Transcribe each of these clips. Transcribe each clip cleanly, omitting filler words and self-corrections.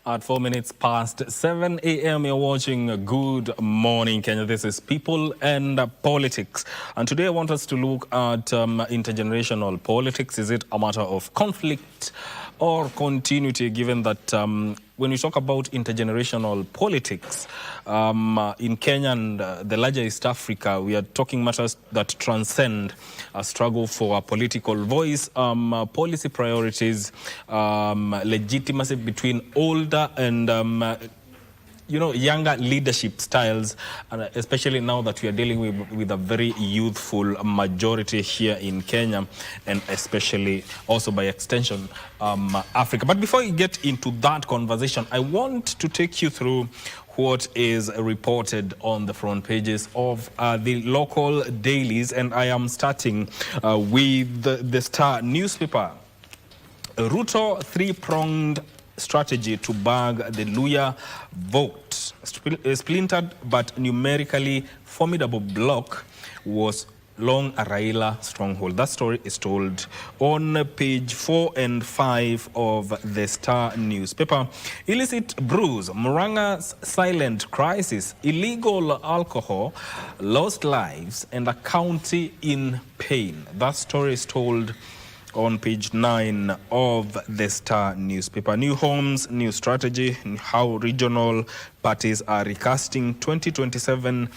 At 4 minutes past 7 a.m., you're watching Good Morning Kenya. This is People and Politics. And today I want us to look at intergenerational politics. Is it a matter of conflict or continuity, given that when we talk about intergenerational politics in Kenya and the larger East Africa, we are talking matters that transcend a struggle for a political voice, policy priorities, legitimacy between older and younger leadership styles, and especially now that we are dealing with a very youthful majority here in Kenya, and especially also by extension Africa. But before we get into that conversation, I want to take you through what is reported on the front pages of the local dailies, and I am starting with the Star newspaper. Ruto three-pronged strategy to bag the Luya vote. Splintered but numerically formidable bloc was long a Raila stronghold. That story is told on page 4 and 5 of the Star newspaper. Illicit brews, Muranga's silent crisis, illegal alcohol, lost lives, and a county in pain. That story is told on page 9 of the Star newspaper. New homes, new strategy, how regional parties are recasting 2027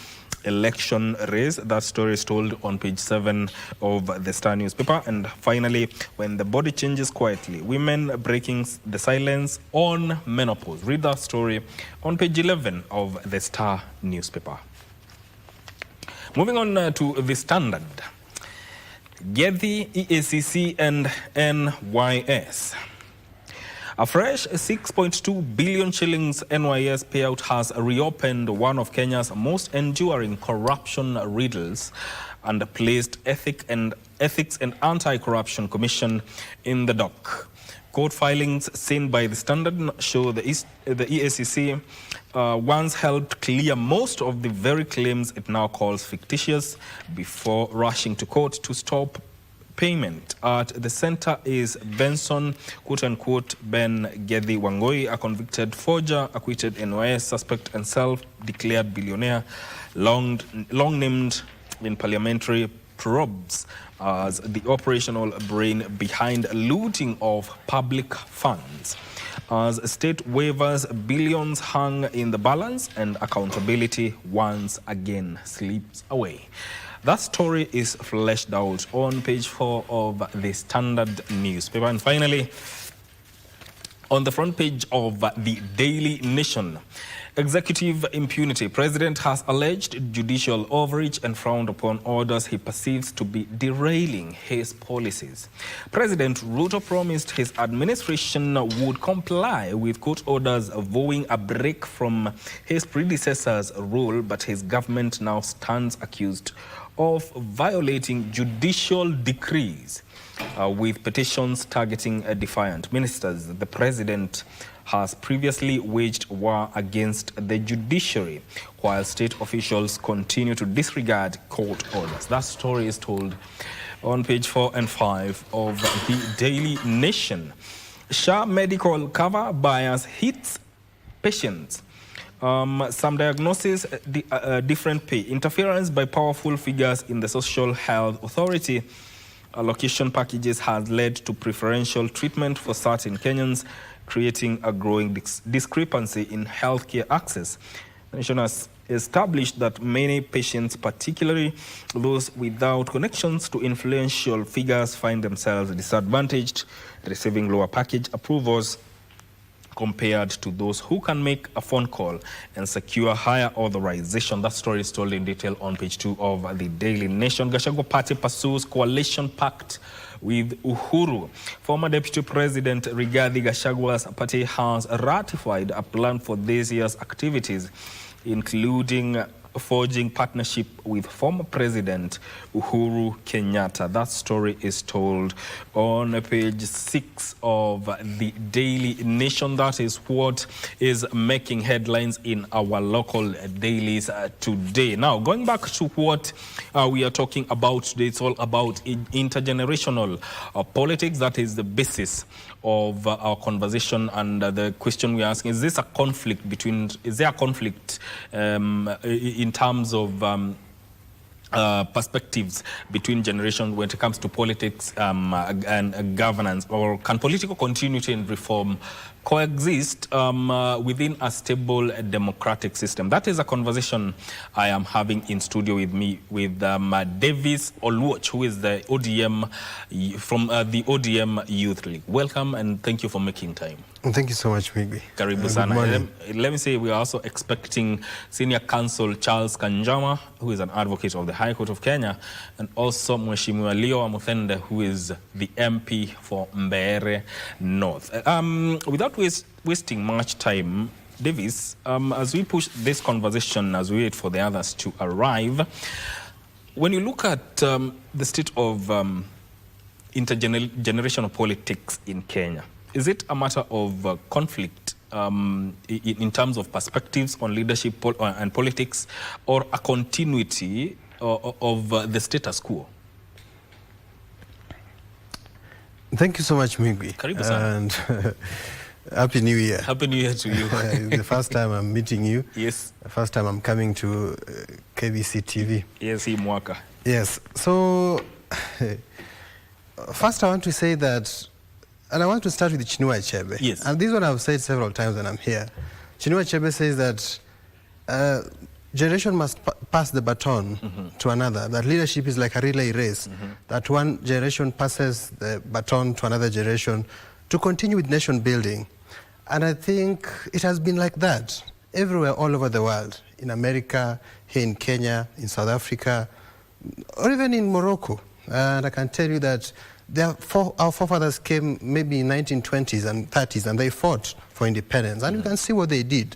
election race. That story is told on page 7 of the Star newspaper. And finally, when the body changes quietly, women breaking the silence on menopause. Read that story on page 11 of the Star newspaper. Moving on to the Standard. Gethy, EACC and NYS. A fresh 6.2 billion shillings NYS payout has reopened one of Kenya's most enduring corruption riddles and placed Ethics and Anti-Corruption Commission in the dock. Court filings seen by the Standard show the EACC once helped clear most of the very claims it now calls fictitious before rushing to court to stop payment. At the center is Benson, quote-unquote, Ben Gethy Wangoi, a convicted forger, acquitted NYS suspect and self-declared billionaire, long named in parliamentary probes as the operational brain behind looting of public funds. As state waivers, billions hung in the balance and accountability once again slips away. That story is fleshed out on page 4 of the Standard newspaper. And finally, on the front page of the Daily Nation, executive impunity. President has alleged judicial overreach and frowned upon orders he perceives to be derailing his policies. President Ruto promised his administration would comply with court orders vowing a break from his predecessor's rule, but his government now stands accused of violating judicial decrees with petitions targeting defiant ministers. The president has previously waged war against the judiciary, while state officials continue to disregard court orders. That story is told on page 4 and 5 of the Daily Nation. SHA medical cover bias hits patients. Some diagnosis, different pay. Interference by powerful figures in the Social Health Authority. Allocation packages has led to preferential treatment for certain Kenyans, creating a growing discrepancy in healthcare access. The nation has established that many patients, particularly those without connections to influential figures, find themselves disadvantaged, receiving lower package approvals compared to those who can make a phone call and secure higher authorization. That story is told in detail on page 2 of the Daily Nation. Gachagua party pursues coalition pact with Uhuru. Former Deputy President Rigathi Gachagua's party has ratified a plan for this year's activities, including forging partnership with former President Uhuru Kenyatta. That story is told on page 6 of the Daily Nation. That is what is making headlines in our local dailies today. Now, going back to what we are talking about today, it's all about intergenerational politics. That is the basis of our conversation, and the question we're asking, is there a conflict in terms of perspectives between generations when it comes to politics and governance, or can political continuity and reform coexist within a stable democratic system? That is a conversation I am having in studio with me with Davis Oluoch, who is the ODM from the ODM Youth League. Welcome and thank you for making time. Thank you so much, Migwi. Karibu sana. Let me say we are also expecting Senior Counsel Charles Kanjama, who is an advocate of the High Court of Kenya, and also Mheshimiwa Leo Amuthende, who is the MP for Mbeere North. Without wasting much time, Davis, as we push this conversation, as we wait for the others to arrive, when you look at the state of intergenerational politics in Kenya, is it a matter of conflict in terms of perspectives on leadership and politics, or a continuity of the status quo? Thank you so much, Migwi. Karibu sana. And Happy New Year. Happy New Year to you. It's the first time I'm meeting you. Yes. The first time I'm coming to KBC TV. Yes, hii mwaka. Yes. So, first I want to say that, and I want to start with Chinua Achebe. Yes. And this one I've said several times when I'm here. Chinua Achebe says that generation must pass the baton to another, that leadership is like a relay race, that one generation passes the baton to another generation to continue with nation building. And I think it has been like that everywhere, all over the world, in America, here in Kenya, in South Africa, or even in Morocco. And I can tell you that our forefathers came maybe in 1920s and 30s, and they fought for independence. And you can see what they did.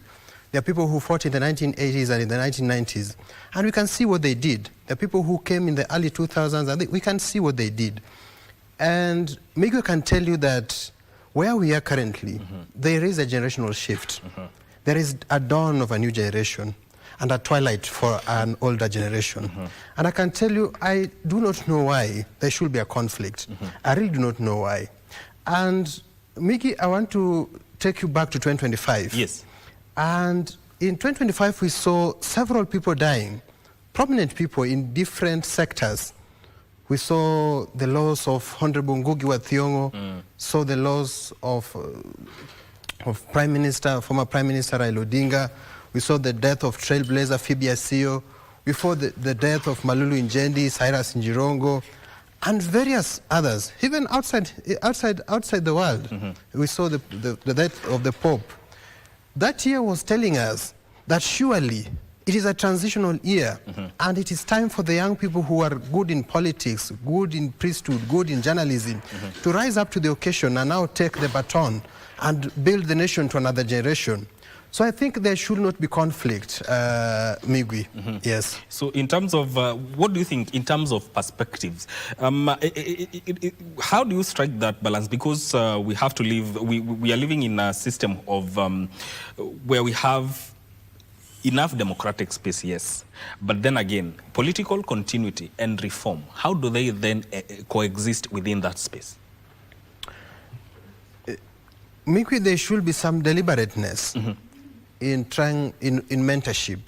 There are people who fought in the 1980s and in the 1990s, and we can see what they did. There are people who came in the early 2000s, and we can see what they did. And Miguel can tell you that where we are currently, there is a generational shift. There is a dawn of a new generation and a twilight for an older generation. And I can tell you, I do not know why there should be a conflict. I really do not know why. And Miggy, I want to take you back to 2025. Yes. And in 2025, we saw several people dying, prominent people in different sectors. We saw the loss of Honorable Ngugi wa Thiong'o, saw the loss of former Prime Minister Raila Odinga. We saw the death of trailblazer Phoebe Asio. We saw the death of Malulu Njendi, Cyrus Njirongo, and various others, even outside the world. We saw the death of the Pope. That year was telling us that surely it is a transitional year, and it is time for the young people who are good in politics, good in priesthood, good in journalism, to rise up to the occasion and now take the baton and build the nation to another generation. So I think there should not be conflict, Migwi. Yes. So in terms of, what do you think in terms of perspectives? How do you strike that balance? Because we have to live, we are living in a system of where we have enough democratic space, yes. But then again, political continuity and reform, how do they then coexist within that space? Migwi, there should be some deliberateness in mentorship,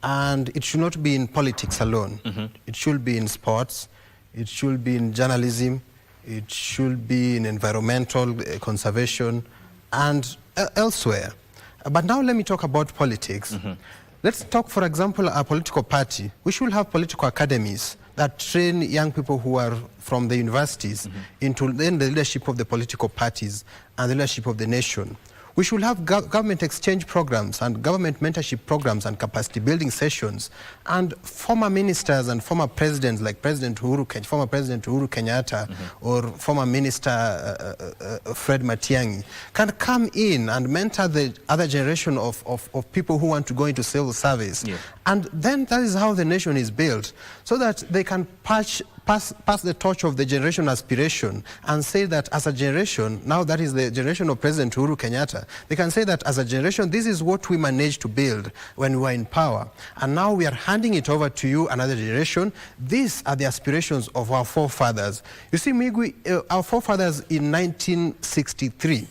and it should not be in politics alone. It should be in sports, it should be in journalism, it should be in environmental conservation, and elsewhere. But now let me talk about politics. Let's talk, for example, a political party. We should have political academies that train young people who are from the universities into then the leadership of the political parties and the leadership of the nation. We should have government exchange programs and government mentorship programs and capacity building sessions. And former ministers and former presidents like former President Uhuru Kenyatta or former Minister Fred Matiang'i can come in and mentor the other generation of people who want to go into civil service. Yeah. And then that is how the nation is built, so that they can pass the torch of the generation aspiration and say that as a generation, now that is the generation of President Uhuru Kenyatta, they can say that as a generation, this is what we managed to build when we were in power. And now we are handing it over to you, another generation. These are the aspirations of our forefathers. You see, Migwi, our forefathers in 1963,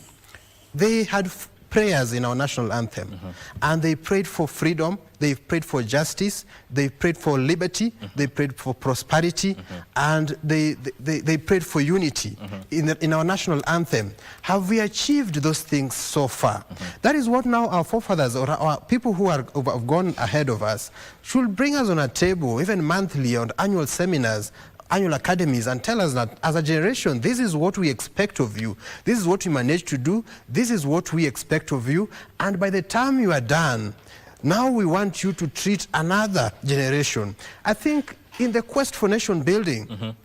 they had prayers in our national anthem. And they prayed for freedom, they prayed for justice, they prayed for liberty, they prayed for prosperity, and they prayed for unity in our national anthem. Have we achieved those things so far? That is what now our forefathers or our people who have gone ahead of us should bring us on a table, even monthly or annual seminars, annual academies, and tell us that as a generation, this is what we expect of you. This is what we managed to do. This is what we expect of you. And by the time you are done, now we want you to treat another generation. I think in the quest for nation building,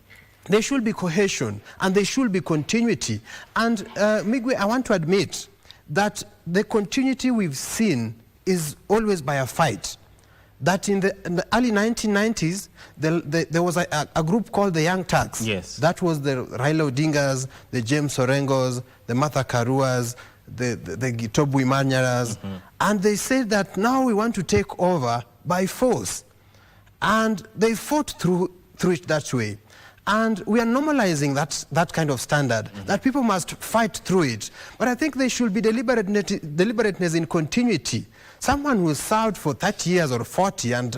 there should be cohesion and there should be continuity. And Migwe, I want to admit that the continuity we've seen is always by a fight. That in the early 1990s, there was a group called the Young Turks. Yes. That was the Raila Odingas, the James Orengos, the Martha Karuas, the Gitobu Imanyaras. And they said that now we want to take over by force. And they fought through it that way. And we are normalizing that kind of standard, that people must fight through it. But I think there should be deliberateness in continuity. Someone who served for 30 years or 40, and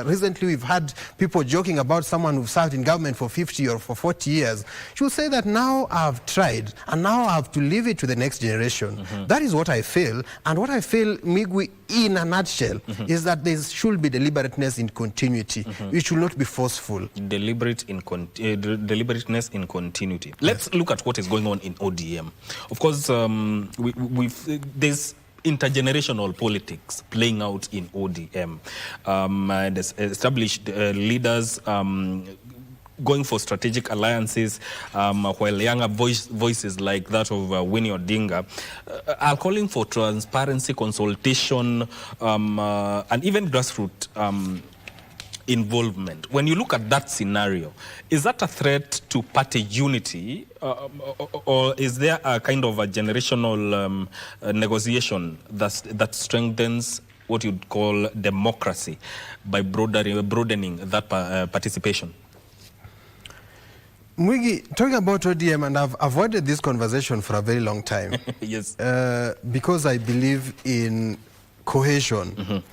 recently we've had people joking about someone who served in government for 50 or for 40 years, should say that now I've tried, and now I have to leave it to the next generation. That is what I feel, and what I feel, Migwi, in a nutshell, is that there should be deliberateness in continuity. It should not be forceful. Deliberateness in continuity. Let's look at what is going on in ODM. Of course, there's intergenerational politics playing out in ODM. Established leaders going for strategic alliances, while younger voices like that of Winnie Odinga are calling for transparency, consultation, and even grassroots involvement. When you look at that scenario, is that a threat to party unity, or is there a kind of a generational negotiation that strengthens what you'd call democracy by broadening that participation? Mwigi, talking about ODM, and I've avoided this conversation for a very long time. Yes. Because I believe in cohesion.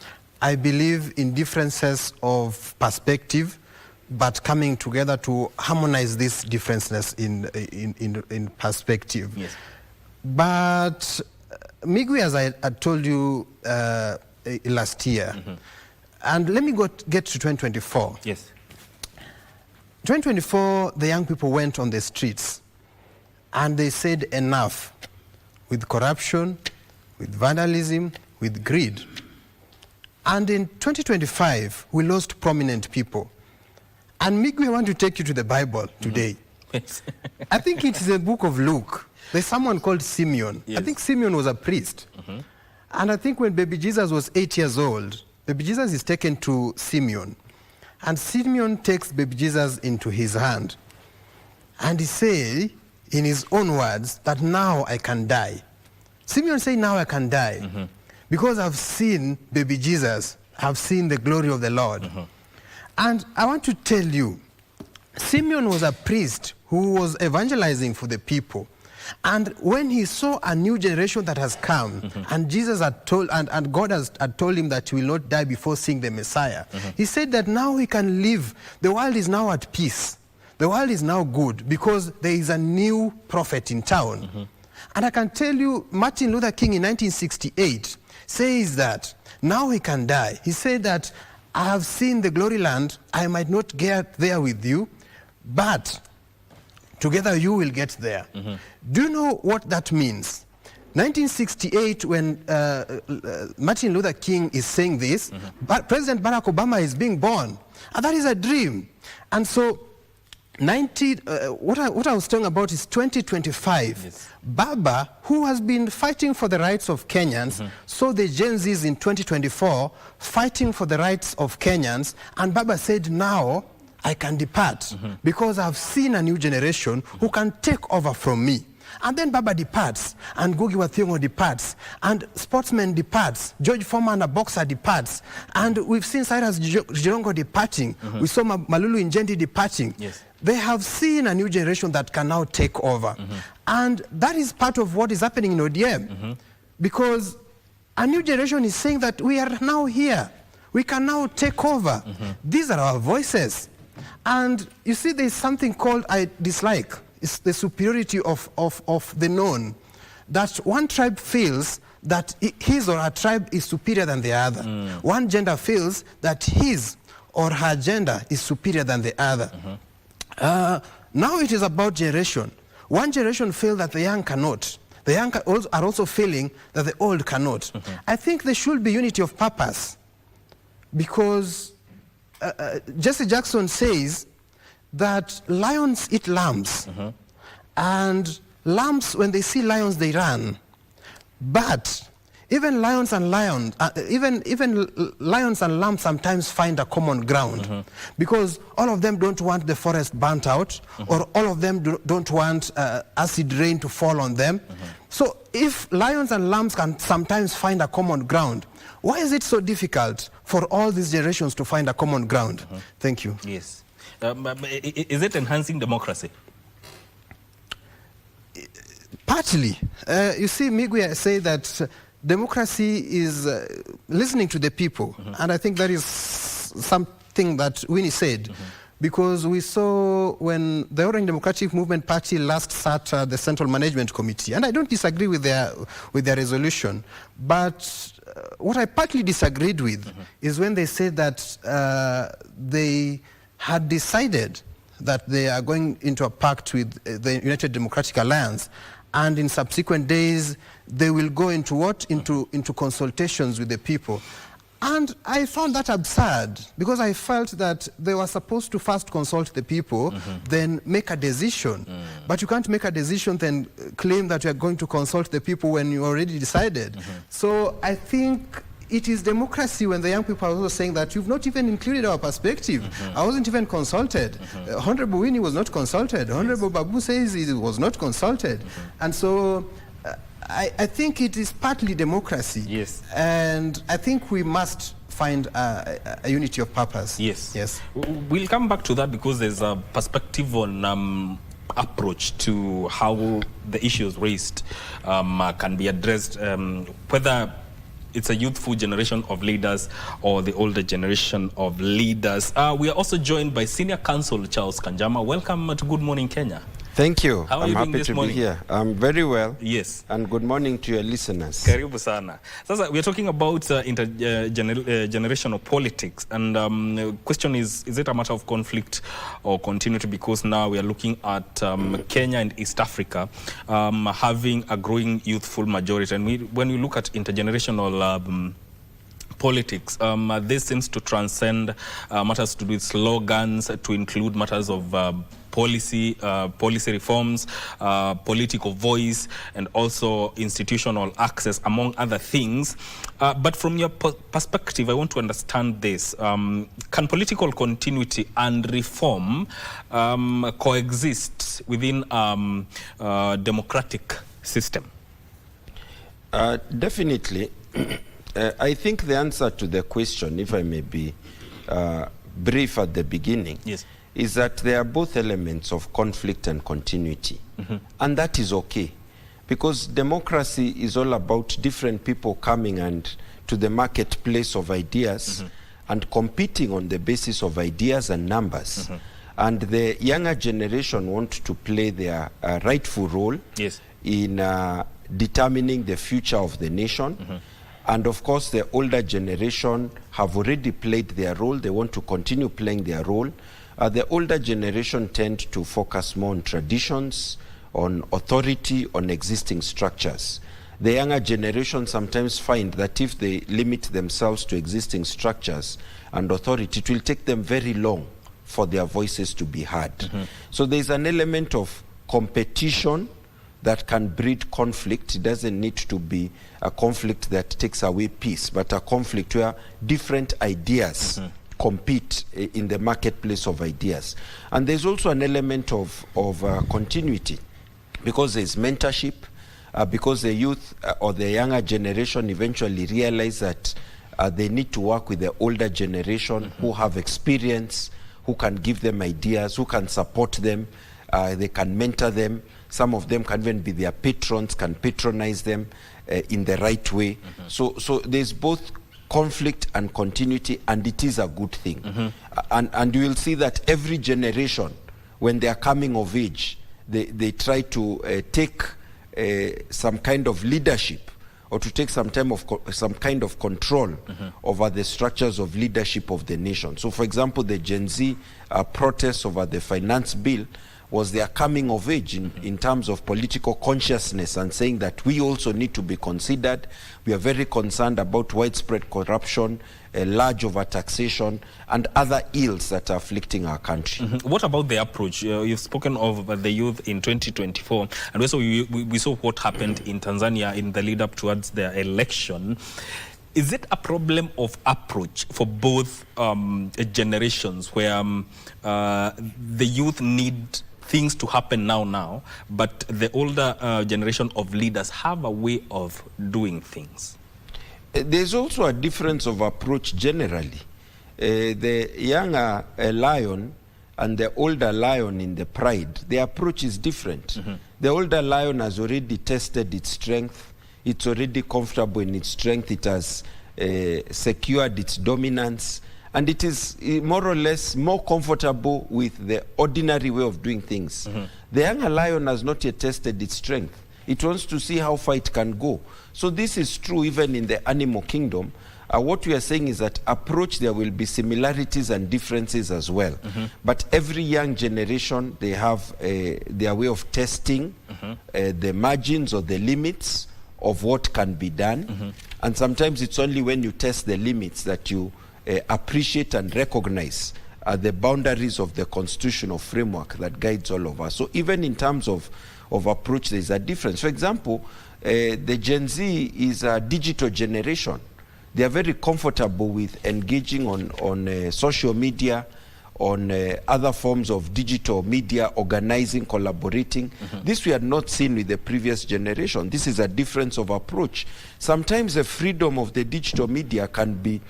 I believe in differences of perspective, but coming together to harmonize this differences in perspective. Yes. But Migwi, as I told you last year, and let me get to 2024. Yes. 2024, the young people went on the streets and they said enough with corruption, with vandalism, with greed. And in 2025, we lost prominent people. And Migwi, I want to take you to the Bible today. Yes. I think it's the book of Luke. There's someone called Simeon. Yes. I think Simeon was a priest. And I think when baby Jesus was 8 years old, baby Jesus is taken to Simeon. And Simeon takes baby Jesus into his hand. And he says, in his own words, that now I can die. Simeon said, now I can die. Because I've seen baby Jesus, I've seen the glory of the Lord. And I want to tell you, Simeon was a priest who was evangelizing for the people. And when he saw a new generation that has come, and Jesus had told, and God had told him that he will not die before seeing the Messiah, he said that now he can live. The world is now at peace. The world is now good because there is a new prophet in town. And I can tell you, Martin Luther King in 1968 says that now he can die. He said that I have seen the glory land. I might not get there with you, but together you will get there. Do you know what that means? 1968, when Martin Luther King is saying this, President Barack Obama is being born. And that is a dream. And so what I was talking about is 2025. Yes. Baba, who has been fighting for the rights of Kenyans, saw the Gen Zs in 2024 fighting for the rights of Kenyans, and Baba said, now I can depart because I've seen a new generation who can take over from me. And then Baba departs, and Ngugi wa Thiong'o departs, and sportsmen departs, George Foreman, a boxer, departs, and we've seen Cyrus Jirongo departing, we saw Malulu Njendi departing. Yes. They have seen a new generation that can now take over. And that is part of what is happening in ODM, because a new generation is saying that we are now here, we can now take over. These are our voices. And you see, there's something called I dislike. It's the superiority of the known. That one tribe feels that his or her tribe is superior than the other. One gender feels that his or her gender is superior than the other. Now it is about generation. One generation feels that the young cannot. The young are also feeling that the old cannot. I think there should be unity of purpose, because Jesse Jackson says that lions eat lambs, and lambs, when they see lions, they run. But even lions and lambs sometimes find a common ground, because all of them don't want the forest burnt out, or all of them don't want acid rain to fall on them. So if lions and lambs can sometimes find a common ground, why is it so difficult for all these generations to find a common ground? Thank you. Yes. Is it enhancing democracy? Partly. You see, Miguel say that democracy is listening to the people. And I think that is something that Winnie said. Because we saw when the Orange Democratic Movement Party last sat the Central Management Committee, and I don't disagree with their resolution, but what I partly disagreed with is when they said that they had decided that they are going into a pact with the United Democratic Alliance, and in subsequent days they will go into what? Into consultations with the people. And I found that absurd, because I felt that they were supposed to first consult the people, then make a decision. But you can't make a decision then claim that you are going to consult the people when you already decided. So I think it is democracy when the young people are also saying that you've not even included our perspective. I wasn't even consulted. Honorable Winnie was not consulted. Honorable Babu says he was not consulted. And so I think it is partly democracy. Yes. And I think we must find a unity of purpose. Yes. Yes. We'll come back to that, because there's a perspective on approach to how the issues raised can be addressed, whether it's a youthful generation of leaders or the older generation of leaders. We are also joined by Senior Counsel Charles Kanjama. Welcome to Good Morning Kenya. Thank you. How are I'm you doing happy this to morning? be here. I'm very well. Yes. And good morning to your listeners. Karibu sana. Sasa, we are talking about intergenerational politics, and the question is it a matter of conflict or continuity? Because now we are looking at Kenya and East Africa having a growing youthful majority, and when we look at intergenerational politics, this seems to transcend matters to do with slogans, to include matters of policy reforms, political voice, and also institutional access, among other things. But from your perspective, I want to understand this. Can political continuity and reform coexist within democratic system? Definitely. I think the answer to the question, if I may be brief at the beginning, yes, is that there are both elements of conflict and continuity. And that is okay, because democracy is all about different people coming and to the marketplace of ideas and competing on the basis of ideas and numbers. And the younger generation want to play their rightful role in determining the future of the nation. And of course, the older generation have already played their role. They want to continue playing their role. The older generation tend to focus more on traditions, on authority, on existing structures. the younger generation sometimes find that if they limit themselves to existing structures and authority, it will take them very long for their voices to be heard. So there's an element of competition that can breed conflict. It doesn't need to be a conflict that takes away peace, but a conflict where different ideas compete in the marketplace of ideas. And there's also an element of continuity, because there's mentorship, because the youth or the younger generation eventually realize that they need to work with the older generation who have experience, who can give them ideas, who can support them, they can mentor them. Some of them can even be their patrons, can patronize them in the right way. So there's both conflict and continuity, and it is a good thing. And you will see that every generation, when they are coming of age, they try to take some kind of leadership, or to take some kind of control over the structures of leadership of the nation. So, for example, the Gen Z protests over the finance bill was their coming of age in terms of political consciousness, and saying that we also need to be considered. We are very concerned about widespread corruption, large overtaxation, and other ills that are afflicting our country. What about the approach? You've spoken of the youth in 2024, and also we saw what happened in Tanzania in the lead up towards their election. Is it a problem of approach for both generations, where the youth need things to happen now, but the older generation of leaders have a way of doing things? There's also a difference of approach generally. The younger lion and the older lion in the pride, the approach is different. The older lion has already tested its strength. It's already comfortable in its strength. It has secured its dominance. And it is more or less more comfortable with the ordinary way of doing things. The younger lion has not yet tested its strength. It wants to see how far it can go. So this is true even in the animal kingdom. What we are saying is that approach, there will be similarities and differences as well. But every young generation, they have their way of testing the margins or the limits of what can be done. And sometimes it's only when you test the limits that you appreciate and recognize the boundaries of the constitutional framework that guides all of us. So even in terms of approach, there's a difference. For example, the Gen Z is a digital generation. They are very comfortable with engaging on social media, on other forms of digital media, organizing, collaborating. This we had not seen with the previous generation. This is a difference of approach. Sometimes the freedom of the digital media can be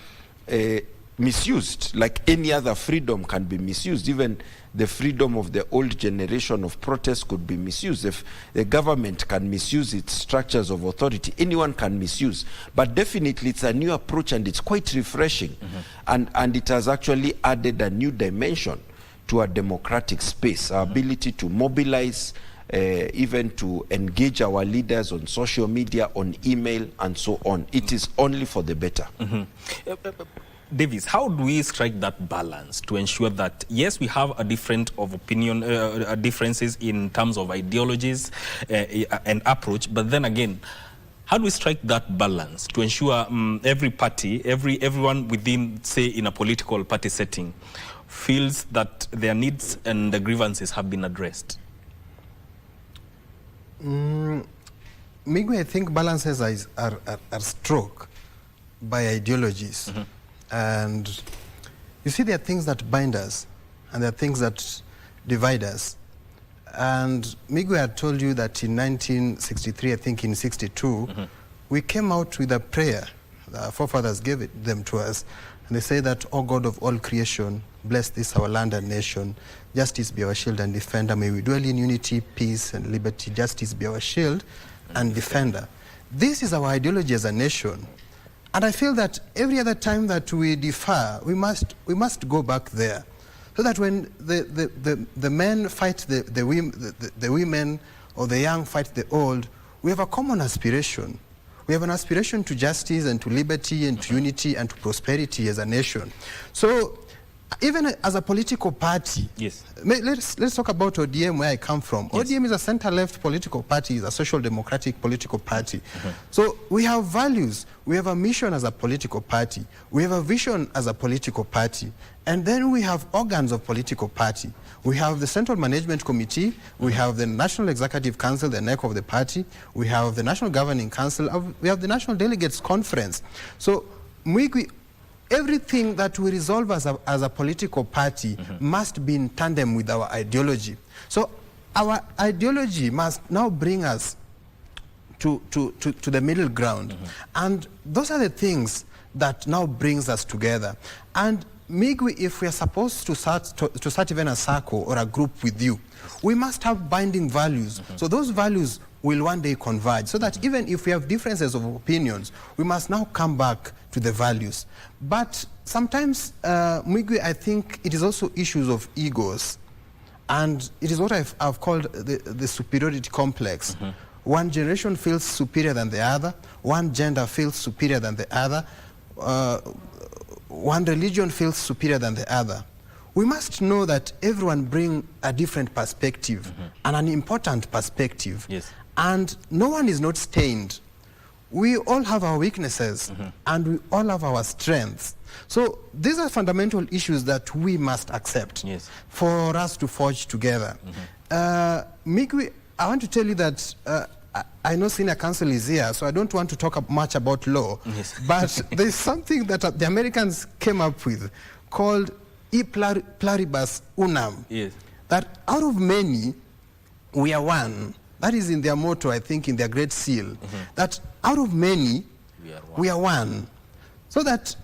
misused, like any other freedom can be misused. Even the freedom of the old generation of protest could be misused. If the government can misuse its structures of authority, anyone can misuse. But definitely it's a new approach, and it's quite refreshing. And it has actually added a new dimension to our democratic space, our ability to mobilize, even to engage our leaders on social media, on email, and so on. It is only for the better. Davis, how do we strike that balance to ensure that, yes, we have a different of opinion, differences in terms of ideologies and approach, but then again, how do we strike that balance to ensure every party, everyone within, say, in a political party setting, feels that their needs and the grievances have been addressed? Migwe, I think balances are struck by ideologies. And you see, there are things that bind us, and there are things that divide us. And Migwe had told you that in 1963, I think in 62, we came out with a prayer. Our forefathers gave them to us. And they say that, "O God of all creation, bless this our land and nation. Justice be our shield and defender. May we dwell in unity, peace, and liberty. Justice be our shield and defender." This is our ideology as a nation. And I feel that every other time that we differ, we must go back there, so that when the men fight the women, or the young fight the old, we have a common aspiration. We have an aspiration to justice and to liberty and to unity and to prosperity as a nation. So even as a political party, yes. Let's talk about ODM, where I come from. Yes. ODM is a center-left political party, is a social democratic political party. So we have values, we have a mission as a political party, we have a vision as a political party, and then we have organs of political party. We have the Central Management Committee, we have the National Executive Council, the neck of the party, we have the National Governing Council, we have the National Delegates Conference. So everything that we resolve as a political party must be in tandem with our ideology. So our ideology must now bring us to the middle ground. And those are the things that now brings us together. And Migwi, if we are supposed to start even a circle or a group with you, we must have binding values. So those values will one day converge, so that even if we have differences of opinions, we must now come back to the values. But sometimes, Migwi, I think it is also issues of egos. And it is what I've called the superiority complex. One generation feels superior than the other, one gender feels superior than the other, one religion feels superior than the other. We must know that everyone brings a different perspective and an important perspective. Yes. And no one is not stained. We all have our weaknesses and we all have our strengths. So these are fundamental issues that we must accept for us to forge together. Migwi, I want to tell you that I know senior counsel is here, so I don't want to talk much about law, but there's something that the Americans came up with called e pluribus unum, that out of many, we are one. That is in their motto, I think, in their Great Seal, that out of many, we are one. So that,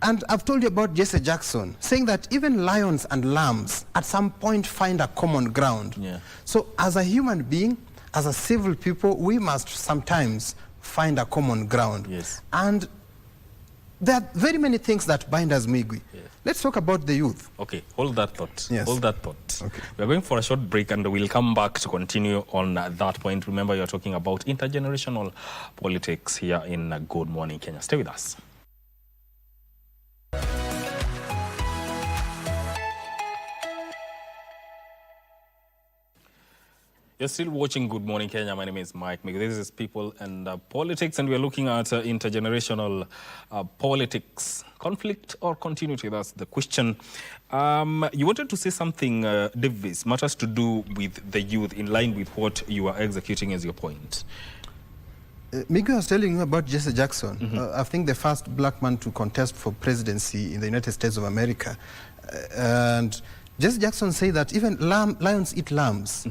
and I've told you about Jesse Jackson, saying that even lions and lambs at some point find a common ground. So as a human being, as a civil people, we must sometimes find a common ground. And there are very many things that bind us, Migwi. Let's talk about the youth. Okay, hold that thought. Hold that thought. Okay. We're going for a short break and we'll come back to continue on that point. Remember, you're talking about intergenerational politics here in Good Morning Kenya. Stay with us. You're still watching Good Morning Kenya. My name is Mike. This is People and Politics, and we're looking at intergenerational politics. Conflict or continuity, that's the question. You wanted to say something, Davis, matters to do with the youth, in line with what you are executing as your point. Migwi was telling you about Jesse Jackson. I think the first black man to contest for presidency in the United States of America. And Jesse Jackson said that even lions eat lambs.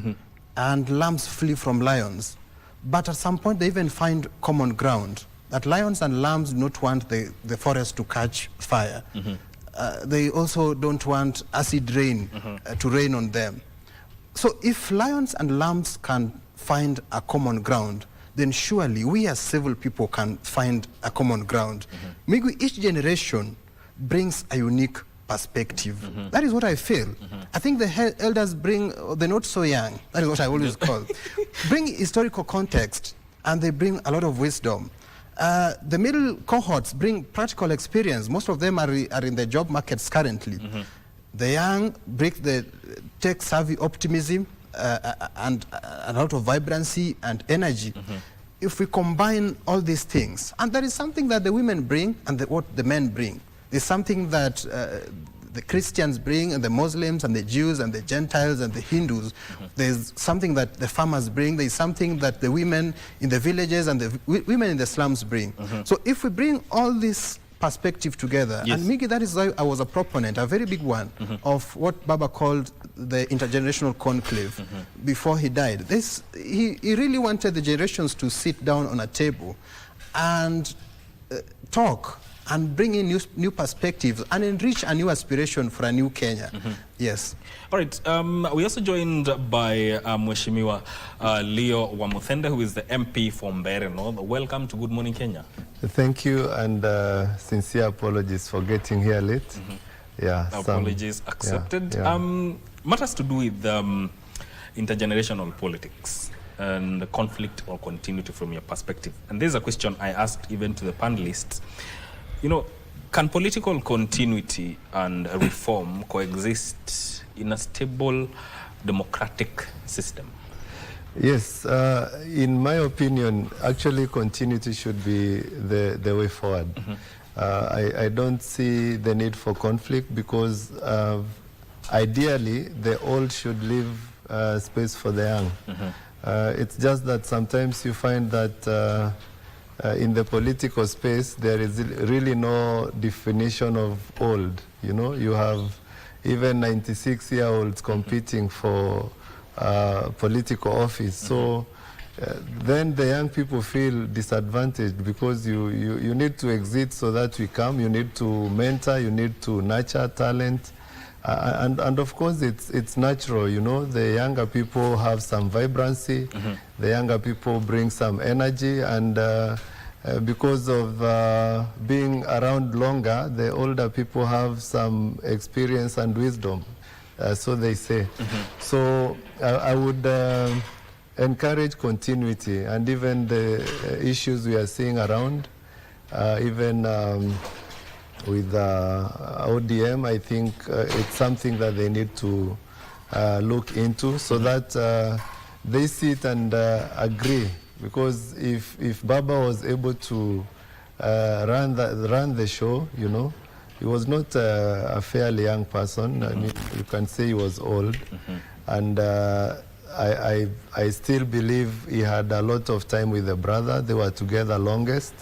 And lambs flee from lions. But at some point, they even find common ground, that lions and lambs do not want the forest to catch fire. They also don't want acid rain to rain on them. So if lions and lambs can find a common ground, then surely we as civil people can find a common ground. Maybe each generation brings a unique perspective. That is what I feel. I think the elders bring the not so young, that is what I always call, bring historical context, and they bring a lot of wisdom. The middle cohorts bring practical experience. Most of them are in the job markets currently. The young bring the tech-savvy optimism and a lot of vibrancy and energy. If we combine all these things, and there is something that the women bring and what the men bring. There's something that the Christians bring, and the Muslims and the Jews and the Gentiles and the Hindus. There's something that the farmers bring. There's something that the women in the villages and the women in the slums bring. So if we bring all this perspective together, and Migwi, that is why I was a proponent, a very big one, of what Baba called the intergenerational conclave before he died. He really wanted the generations to sit down on a table and talk and bring in new perspectives and enrich a new aspiration for a new Kenya. Yes. All right. We're also joined by Mheshimiwa Leo Wamuthende, who is the MP for Mbeere North. Welcome to Good Morning Kenya. Thank you, and sincere apologies for getting here late. Apologies accepted. Matters to do with intergenerational politics and conflict or continuity from your perspective. And there's a question I asked even to the panelists. You know, Can political continuity and reform coexist in a stable democratic system? Yes, in my opinion, actually continuity should be the way forward. I don't see the need for conflict because ideally the old should leave space for the young. It's just that sometimes you find that in the political space there is really no definition of old. You know, you have even 96-year-olds competing for political office. So then the young people feel disadvantaged because you need to exit so that we come. You need to mentor, you need to nurture talent. And of course it's natural, you know, the younger people have some vibrancy, the younger people bring some energy, and because of being around longer, the older people have some experience and wisdom, so they say. So I would encourage continuity, and even the issues we are seeing around, even with ODM, I think it's something that they need to look into so that they sit and agree. Because if Baba was able to run the show, you know, he was not a fairly young person. I mean, you can say he was old, and I still believe he had a lot of time with the brother. They were together longest.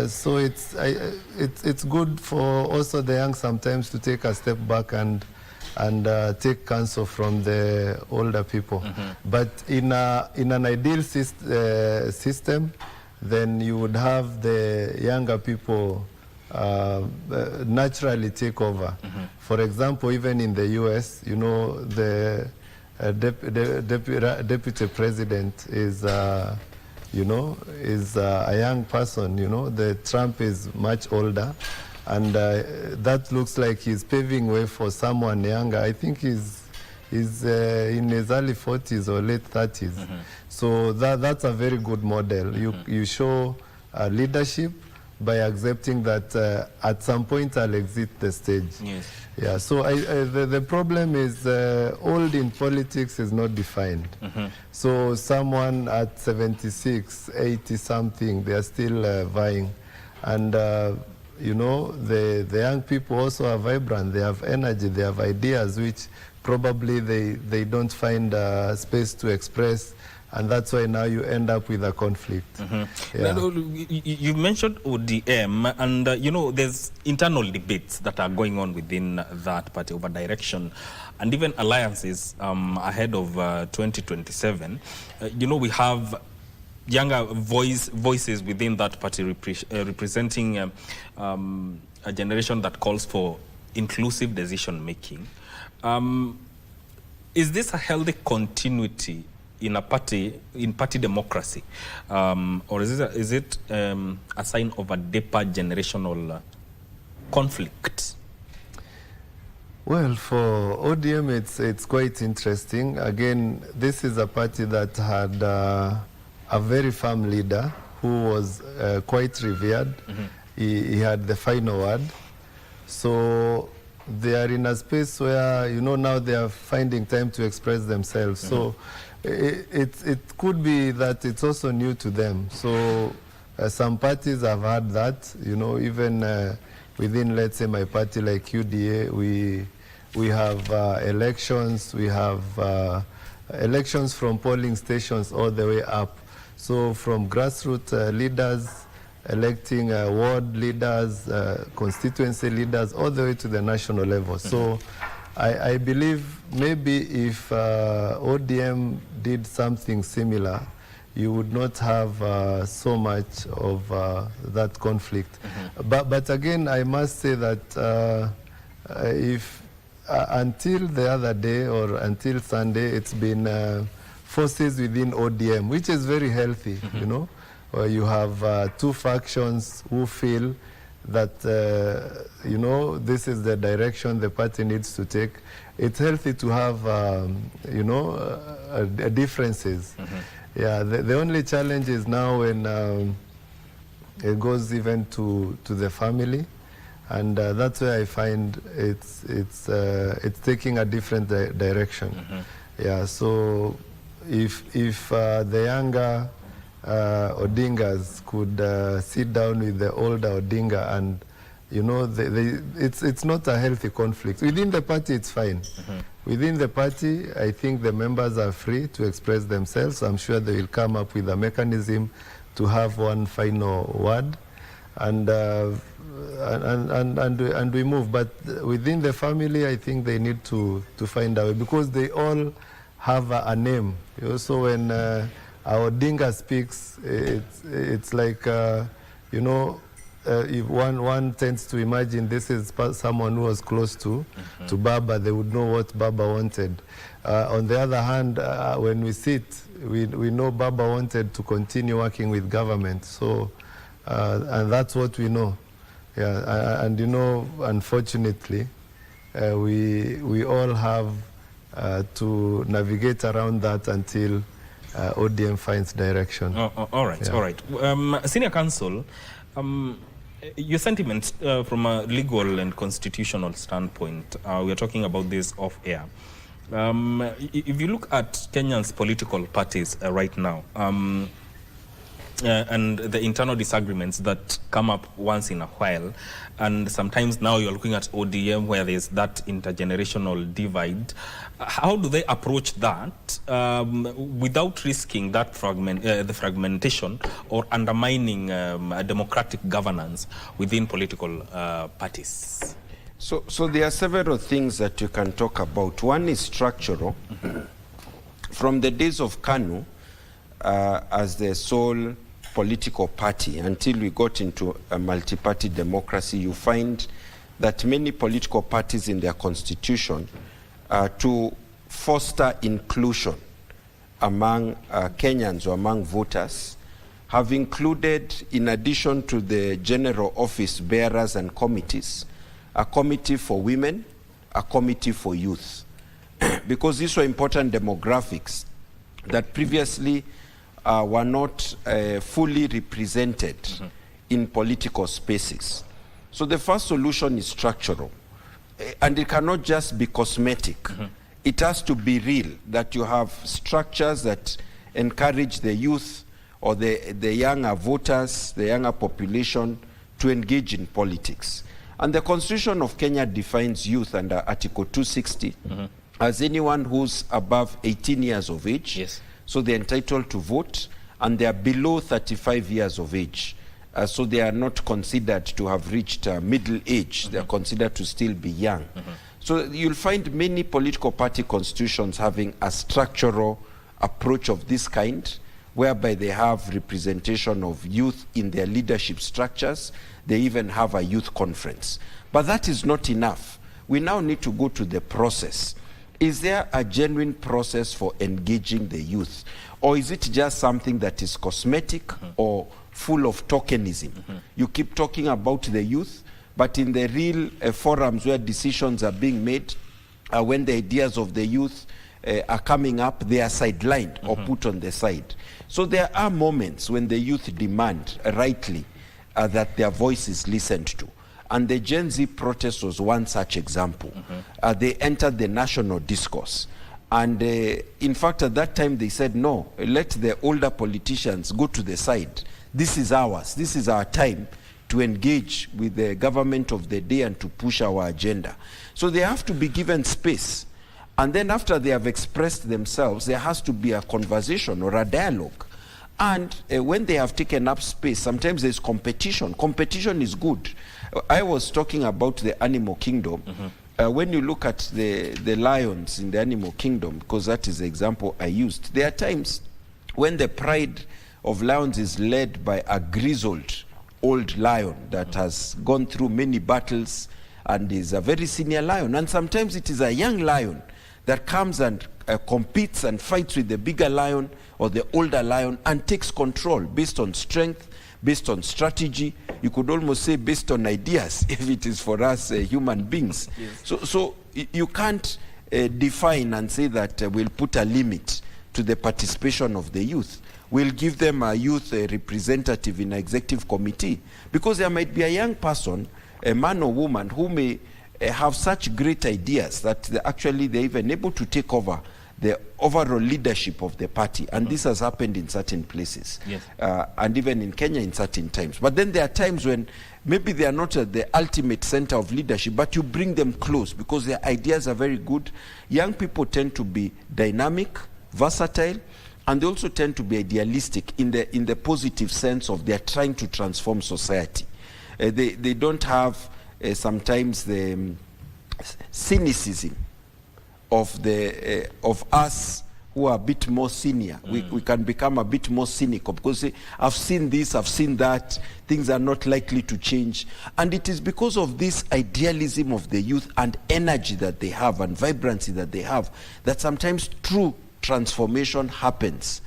So it's good for also the young sometimes to take a step back and take counsel from the older people. But in an ideal system, then you would have the younger people naturally take over. For example, even in the US, you know, the deputy president is you know, is a young person. You know, the Trump is much older, and that looks like he's paving way for someone younger. I think he's in his early 40s or late 30s. So that's a very good model. You show leadership by accepting that at some point I'll exit the stage. Yes. Yeah, so the problem is old in politics is not defined. So someone at 76, 80 something, they are still vying. And you know, the young people also are vibrant, they have energy, they have ideas which probably they don't find space to express. And that's why now you end up with a conflict. Yeah. Now, you mentioned ODM, and you know, there's internal debates that are going on within that party over direction, and even alliances ahead of 2027. You know, we have younger voices within that party representing a generation that calls for inclusive decision making. Is this a healthy continuity in a party, in party democracy, or is it a sign of a deeper generational conflict? Well, for ODM, it's quite interesting. Again, this is a party that had a very firm leader who was quite revered. He had the final word. So they are in a space where, you know, now they are finding time to express themselves. So it could be that it's also new to them. So some parties have had that, you know, even within, let's say, my party like UDA, we have elections, we have elections from polling stations all the way up. So from grassroots leaders, electing ward leaders, constituency leaders, all the way to the national level. So I believe maybe if ODM did something similar, you would not have so much of that conflict. But again, I must say that if until the other day or until Sunday, it's been forces within ODM, which is very healthy, you know. You have two factions who feel that, you know, this is the direction the party needs to take. It's healthy to have, you know, differences. Yeah, the only challenge is now when it goes even to the family. And that's where I find it's taking a different direction. Yeah, so if the younger Odingas could sit down with the older Odinga, and you know, it's not a healthy conflict. Within the party, it's fine. Within the party, I think the members are free to express themselves. I'm sure they will come up with a mechanism to have one final word, and we move. But within the family, I think they need to find a way, because they all have a name. So when our Odinga speaks, it's like, you know, if one tends to imagine this is someone who was close to Baba, they would know what Baba wanted. On the other hand, when we sit, we know Baba wanted to continue working with government. So, and that's what we know. Yeah, and you know, unfortunately, we all have to navigate around that until ODM finds direction. All right, yeah. All right. Senior Counsel, your sentiments from a legal and constitutional standpoint, we are talking about this off air. If you look at Kenya's political parties right now, and the internal disagreements that come up once in a while, and sometimes now you're looking at ODM where there's that intergenerational divide, how do they approach that without risking that the fragmentation or undermining democratic governance within political parties? So there are several things that you can talk about. One is structural. From the days of KANU as the sole political party until we got into a multi-party democracy, you find that many political parties in their constitution to foster inclusion among Kenyans or among voters have included, in addition to the general office bearers and committees, a committee for women, a committee for youth. Because these were important demographics that previously were not fully represented in political spaces. So the first solution is structural. And it cannot just be cosmetic. It has to be real, that you have structures that encourage the youth or the younger voters, the younger population to engage in politics. And the Constitution of Kenya defines youth under Article 260 as anyone who's above 18 years of age. Yes. So they're entitled to vote, and they're below 35 years of age. So they are not considered to have reached middle age. They're considered to still be young. So you'll find many political party constitutions having a structural approach of this kind, whereby they have representation of youth in their leadership structures. They even have a youth conference. But that is not enough. We now need to go to the process. Is there a genuine process for engaging the youth? Or is it just something that is cosmetic or full of tokenism? You keep talking about the youth, but in the real forums where decisions are being made, when the ideas of the youth are coming up, they are sidelined or put on the side. So there are moments when the youth demand, rightly, that their voice is listened to. And the Gen Z protest was one such example. They entered the national discourse. And in fact, at that time, they said, no, let the older politicians go to the side. This is ours. This is our time to engage with the government of the day and to push our agenda. So they have to be given space. And then after they have expressed themselves, there has to be a conversation or a dialogue. And when they have taken up space, sometimes there's competition. Competition is good. I was talking about the animal kingdom. When you look at the lions in the animal kingdom, because that is the example I used, there are times when the pride of lions is led by a grizzled old lion that has gone through many battles and is a very senior lion. And sometimes it is a young lion that comes and competes and fights with the bigger lion or the older lion and takes control based on strength, based on strategy. You could almost say based on ideas, if it is for us human beings. Yes. So you can't define and say that we'll put a limit to the participation of the youth. We'll give them a youth representative in an executive committee, because there might be a young person a man or woman who may have such great ideas that they're even able to take over the overall leadership of the party. And this has happened in certain places. Yes. And even in Kenya in certain times. But then there are times when maybe they are not at the ultimate center of leadership, but you bring them close because their ideas are very good. Young people tend to be dynamic, versatile, and they also tend to be idealistic in the positive sense of they are trying to transform society. They don't have sometimes the cynicism of us who are a bit more senior. We can become a bit more cynical because I've seen this, I've seen that, things are not likely to change. And it is because of this idealism of the youth and energy that they have and vibrancy that they have that sometimes true transformation happens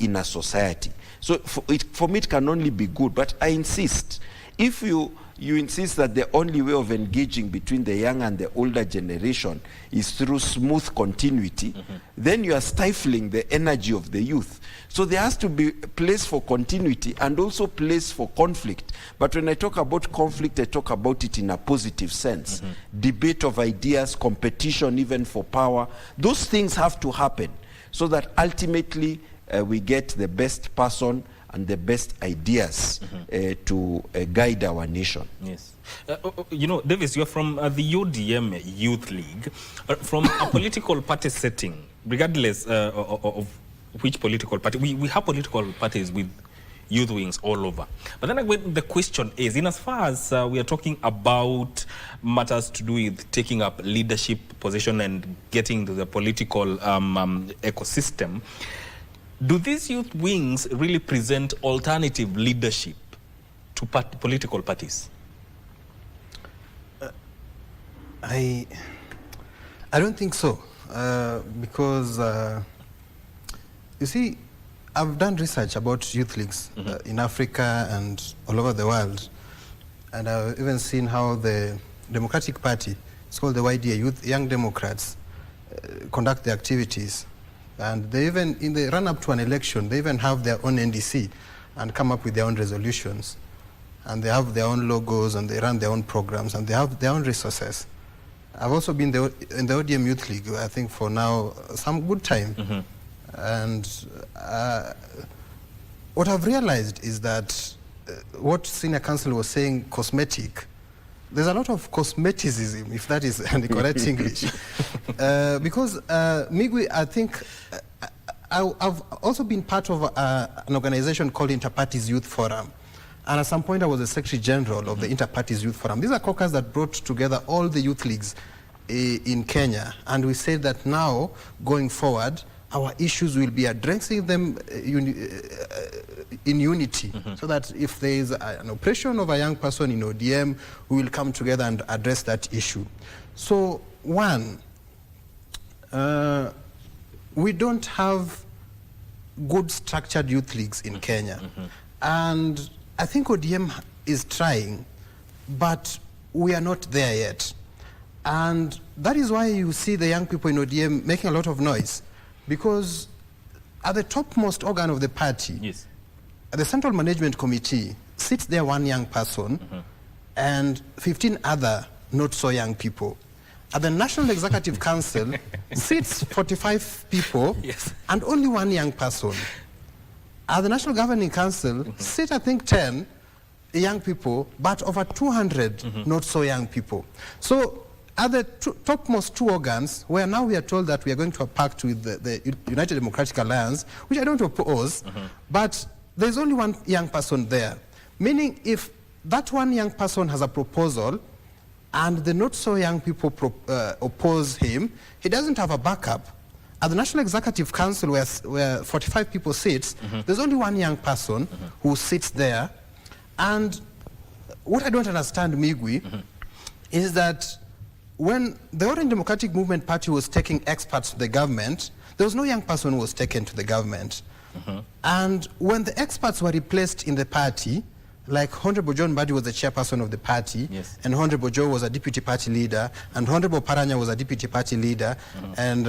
in a society. So for me it can only be good, but I insist, if you insist that the only way of engaging between the young and the older generation is through smooth continuity, then you are stifling the energy of the youth. So there has to be a place for continuity and also place for conflict. But when I talk about conflict, I talk about it in a positive sense. Debate of ideas, competition even for power, those things have to happen so that ultimately we get the best person and the best ideas to guide our nation. Yes. You know, Davis, you're from the UDM Youth League. From a political party setting, regardless of which political party, we have political parties with youth wings all over. But then again, the question is, in as far as we are talking about matters to do with taking up leadership position and getting to the political ecosystem, do these youth wings really present alternative leadership to political parties? I don't think so, because you see, I've done research about youth leagues in Africa and all over the world, and I've even seen how the Democratic Party, it's called the YDA, Young Democrats, conduct their activities. And they even, in the run-up to an election, they even have their own NDC and come up with their own resolutions. And they have their own logos and they run their own programs and they have their own resources. I've also been in the ODM Youth League, I think, for now some good time. And what I've realized is that what Senior Counsel was saying, cosmetic, there's a lot of cosmeticism, if that is the correct English. Because Migwi, I think, I've also been part of an organization called Interparties Youth Forum. And at some point I was the Secretary General of the Interparties Youth Forum. These are caucus that brought together all the youth leagues in Kenya. And we said that now, going forward, our issues will be addressing them in unity, so that if there is an oppression of a young person in ODM, we will come together and address that issue. So, one, we don't have good structured youth leagues in Kenya. And I think ODM is trying, but we are not there yet. And that is why you see the young people in ODM making a lot of noise. Because at the topmost organ of the party, yes, the Central Management Committee, sits there one young person and 15 other not so young people. At the National Executive Council sits 45 people and only one young person. At the National Governing Council sit, I think, 10 young people, but over 200 not so young people. So at the topmost two organs, where now we are told that we are going to a pact with the United Democratic Alliance, which I don't oppose, but there's only one young person there. Meaning if that one young person has a proposal and the not so young people oppose him, he doesn't have a backup. At the National Executive Council, where 45 people sit, there's only one young person who sits there. And what I don't understand, Migwi, is that when the Orange Democratic Movement Party was taking experts to the government, there was no young person who was taken to the government. And when the experts were replaced in the party, like Honorable John Mbadi was the chairperson of the party, and Honorable Joe was a deputy party leader, and Honorable Paranya was a deputy party leader, and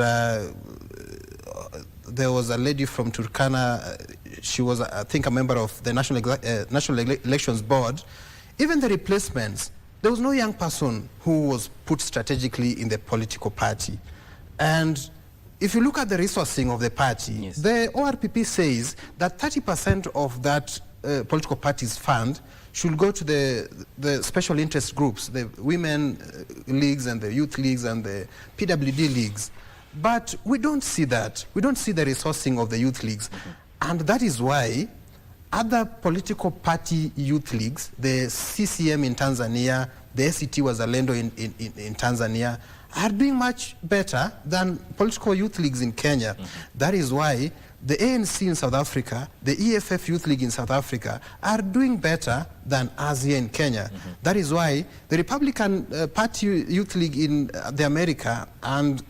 there was a lady from Turkana, she was, I think, a member of the National Elections Board. Even the replacements, there was no young person who was put strategically in the political party. And if you look at the resourcing of the party, Yes. the ORPP says that 30% of that political party's fund should go to the special interest groups, the women leagues and the youth leagues and the PWD leagues. But we don't see that. We don't see the resourcing of the youth leagues. And that is why other political party youth leagues, the CCM in Tanzania, the ACT Wazalendo in Tanzania, are doing much better than political youth leagues in Kenya. That is why the ANC in South Africa, the EFF Youth League in South Africa are doing better than us here in Kenya. That is why the Republican Party Youth League in the America and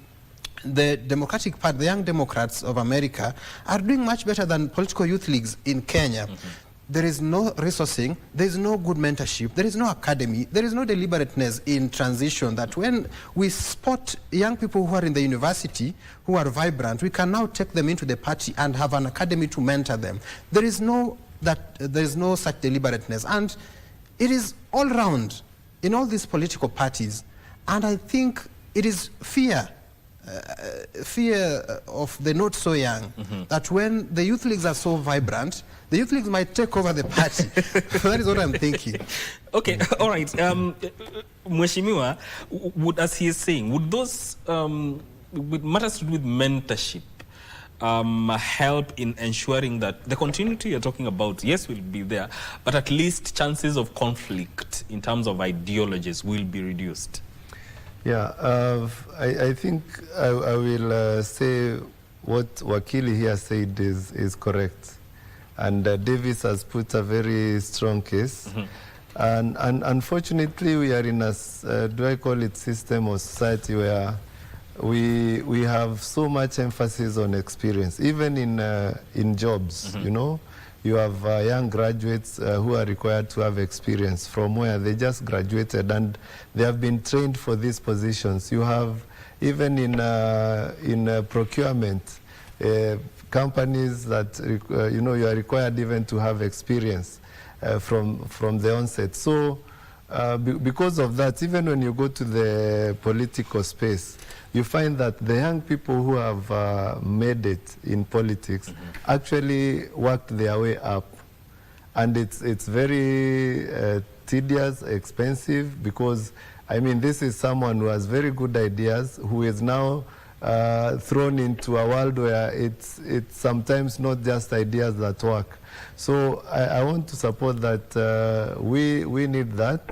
the Democratic Party, the Young Democrats of America, are doing much better than political youth leagues in Kenya. There is no resourcing, there is no good mentorship, there is no academy, there is no deliberateness in transition, that when we spot young people who are in the university, who are vibrant, we can now take them into the party and have an academy to mentor them. There is no such deliberateness. And it is all round in all these political parties. And I think it is fear of the not so young, that when the youth leagues are so vibrant, the youth leagues might take over the party. That is what I'm thinking. Okay, all right. Mheshimiwa, as he is saying, would those with matters to do with mentorship help in ensuring that the continuity you're talking about, yes, will be there, but at least chances of conflict in terms of ideologies will be reduced? Yeah, I think I will say what Wakili here said is correct. And Davis has put a very strong case. And unfortunately, we are in a, do I call it system or society where we have so much emphasis on experience, even in jobs, you know. You have young graduates who are required to have experience from where they just graduated and they have been trained for these positions. You have, even in procurement, companies that, you know, you are required even to have experience from the onset. So because of that, even when you go to the political space, you find that the young people who have made it in politics actually worked their way up. And it's very tedious, expensive, because, I mean, this is someone who has very good ideas, who is now thrown into a world where it's sometimes not just ideas that work. So I want to support that. We need that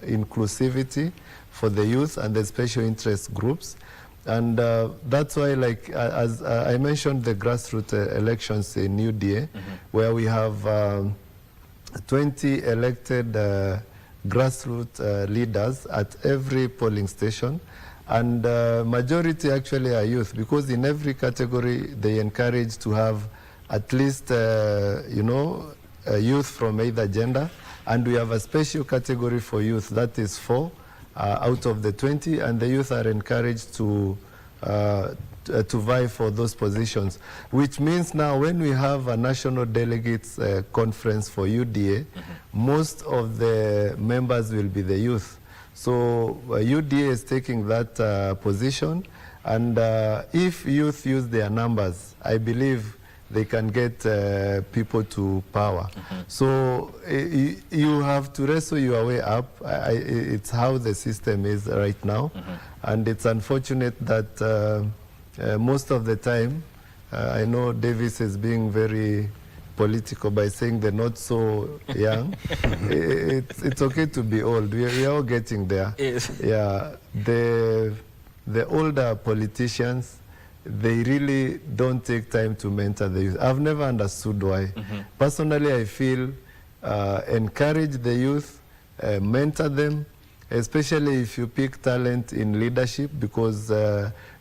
inclusivity for the youth and the special interest groups. And that's why, like, as I mentioned, the grassroots elections in UDA, where we have 20 elected grassroots leaders at every polling station. And majority actually are youth, because in every category they encourage to have at least, you know, youth from either gender. And we have a special category for youth, that is 4 out of the 20, and the youth are encouraged to vie for those positions, which means now when we have a national delegates conference for UDA, most of the members will be the youth. So UDA is taking that position, and if youth use their numbers, I believe they can get people to power. So you have to wrestle your way up. It's how the system is right now. And it's unfortunate that most of the time, I know Davis is being very political by saying they're not so young. It's okay to be old. We are all getting there. Yes. Yeah, the older politicians, they really don't take time to mentor the youth. I've never understood why. Personally, I feel encourage the youth, mentor them, especially if you pick talent in leadership, because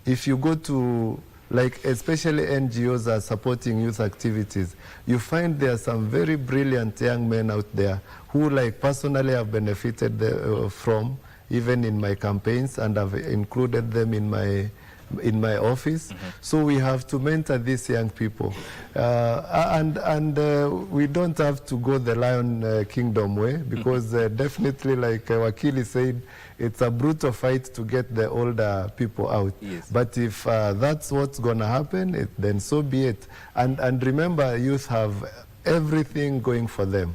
if you go to, like, especially NGOs are supporting youth activities, you find there are some very brilliant young men out there who, like, personally have benefited from, even in my campaigns, and I've included them in my in my office. So we have to mentor these young people. And we don't have to go the Lion Kingdom way, because definitely, like Wakili said, it's a brutal fight to get the older people out. Yes. But if that's what's going to happen, then so be it. And remember, youth have everything going for them.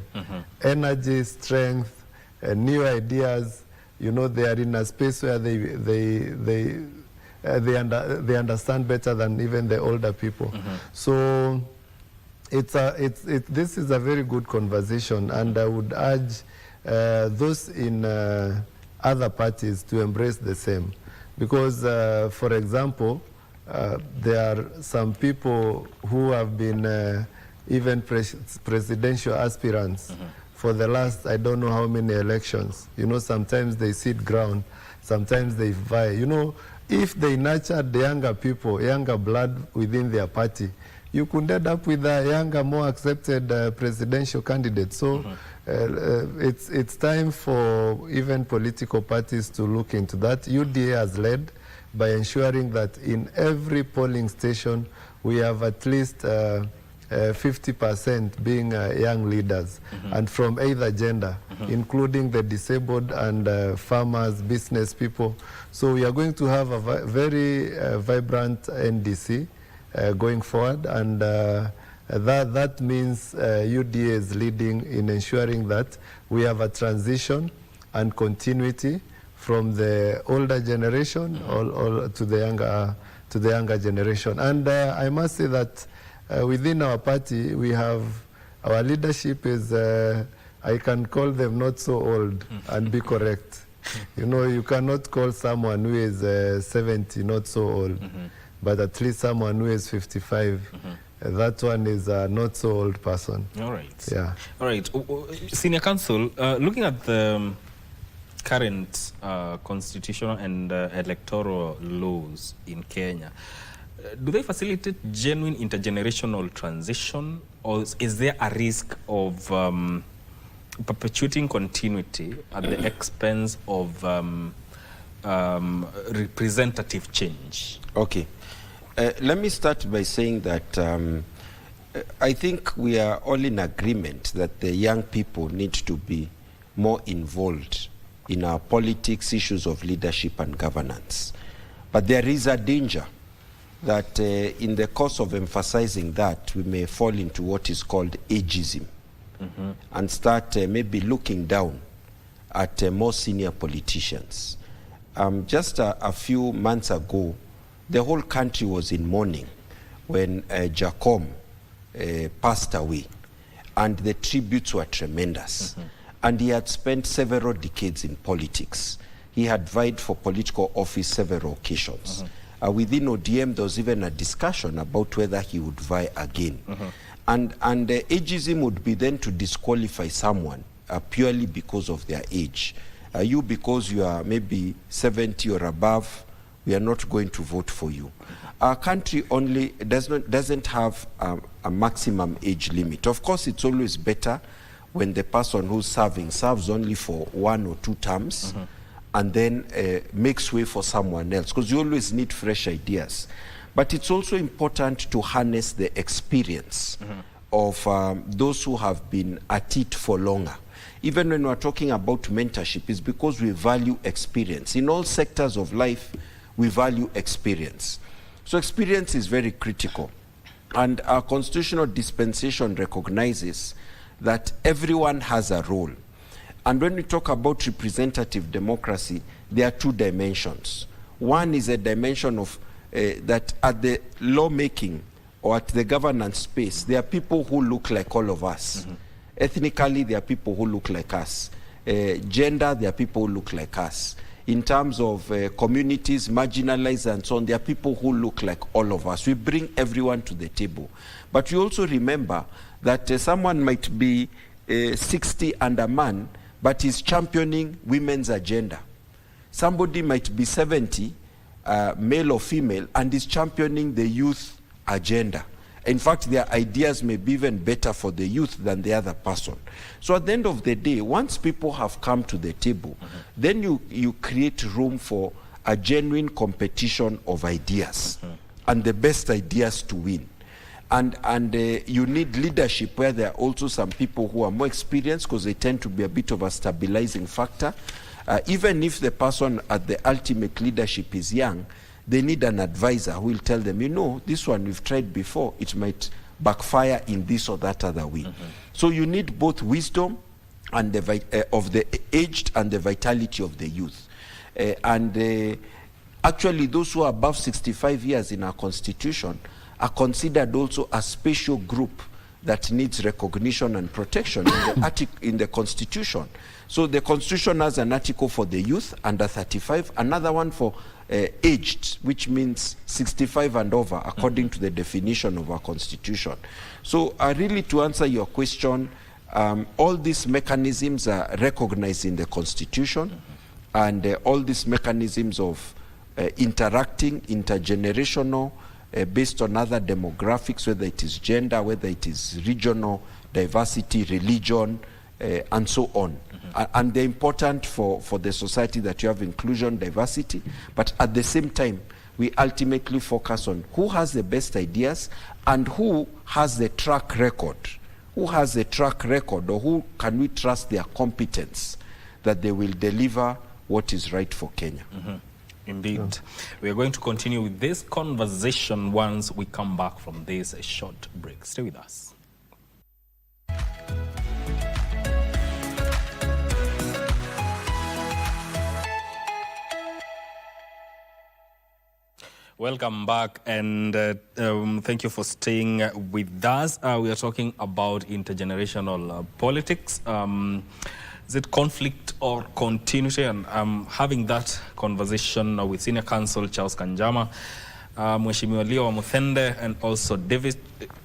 Energy, strength, new ideas. You know, they are in a space where they understand better than even the older people. So this is a very good conversation, and I would urge those in other parties to embrace the same. Because, for example, there are some people who have been even presidential aspirants for the last, I don't know how many elections. You know, sometimes they sit ground, sometimes they vie. You know, if they nurtured the younger people, younger blood within their party, you could end up with a younger, more accepted presidential candidate. So it's time for even political parties to look into that. UDA has led by ensuring that in every polling station we have at least 50% being young leaders, and from either gender, including the disabled and farmers, business people. So we are going to have a very vibrant NDC going forward, and that means UDA is leading in ensuring that we have a transition and continuity from the older generation all to the younger generation. And I must say that within our party, we have, our leadership is, I can call them not so old and be correct. You know, you cannot call someone who is 70 not so old, but at least someone who is 55, that one is a not so old person. All right. Yeah. All right. Senior Counsel, looking at the current constitutional and electoral laws in Kenya, do they facilitate genuine intergenerational transition, or is there a risk of perpetuating continuity at the expense of representative change? Okay. Let me start by saying that I think we are all in agreement that the young people need to be more involved in our politics, issues of leadership and governance. But there is a danger that in the course of emphasizing that, we may fall into what is called ageism, and start maybe looking down at more senior politicians. Just a few months ago, the whole country was in mourning when Jacom passed away, and the tributes were tremendous. And he had spent several decades in politics. He had vied for political office several occasions. Within ODM, there was even a discussion about whether he would vie again. And ageism would be then to disqualify someone purely because of their age. You, because you are maybe 70 or above, we are not going to vote for you. Our country only doesn't have a maximum age limit. Of course, it's always better when the person who's serving serves only for 1 or 2 terms, and then makes way for someone else, because you always need fresh ideas. But it's also important to harness the experience of those who have been at it for longer. Even when we're talking about mentorship, it's because we value experience. In all sectors of life, we value experience. So experience is very critical. And our constitutional dispensation recognizes that everyone has a role. And when we talk about representative democracy, there are 2 dimensions. One is a dimension of that at the lawmaking or at the governance space, there are people who look like all of us. Ethnically, there are people who look like us. Gender, there are people who look like us. In terms of communities, marginalized and so on, there are people who look like all of us. We bring everyone to the table. But we also remember that someone might be 60 and a man, but is championing women's agenda. Somebody might be 70, male or female, and is championing the youth agenda. In fact, their ideas may be even better for the youth than the other person. So at the end of the day, once people have come to the table, then you create room for a genuine competition of ideas and the best ideas to win. And you need leadership where there are also some people who are more experienced, because they tend to be a bit of a stabilizing factor. Even if the person at the ultimate leadership is young, they need an advisor who will tell them, you know, this one we've tried before, it might backfire in this or that other way. So you need both wisdom and of the aged and the vitality of the youth. Actually, those who are above 65 years in our constitution are considered also a special group that needs recognition and protection in the constitution. So the constitution has an article for the youth under 35, another one for aged, which means 65 and over, according to the definition of our constitution. So really, to answer your question, all these mechanisms are recognized in the constitution, and all these mechanisms of interacting, intergenerational, based on other demographics, whether it is gender, whether it is regional diversity, religion, and so on. And they're important for the society, that you have inclusion, diversity, but at the same time, we ultimately focus on who has the best ideas and who has the track record. Who has the track record, or who can we trust their competence that they will deliver what is right for Kenya. Indeed. We are going to continue with this conversation once we come back from this short break. Stay with us. Welcome back, and thank you for staying with us. We are talking about intergenerational politics. Is it conflict or continuity? And I'm having that conversation with Senior Counsel Charles Kanjama, Mheshimiwa Leo wa Muthende, and also Davis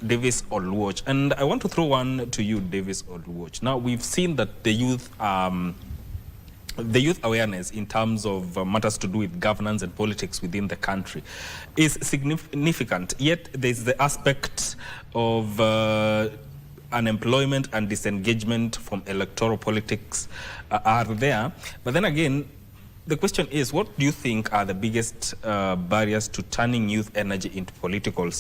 Oluoch. And I want to throw one to you, Davis Oluoch. Now, we've seen that the youth awareness in terms of matters to do with governance and politics within the country is significant. Yet there's the aspect of unemployment and disengagement from electoral politics are there. But then again, the question is, what do you think are the biggest barriers to turning youth energy into political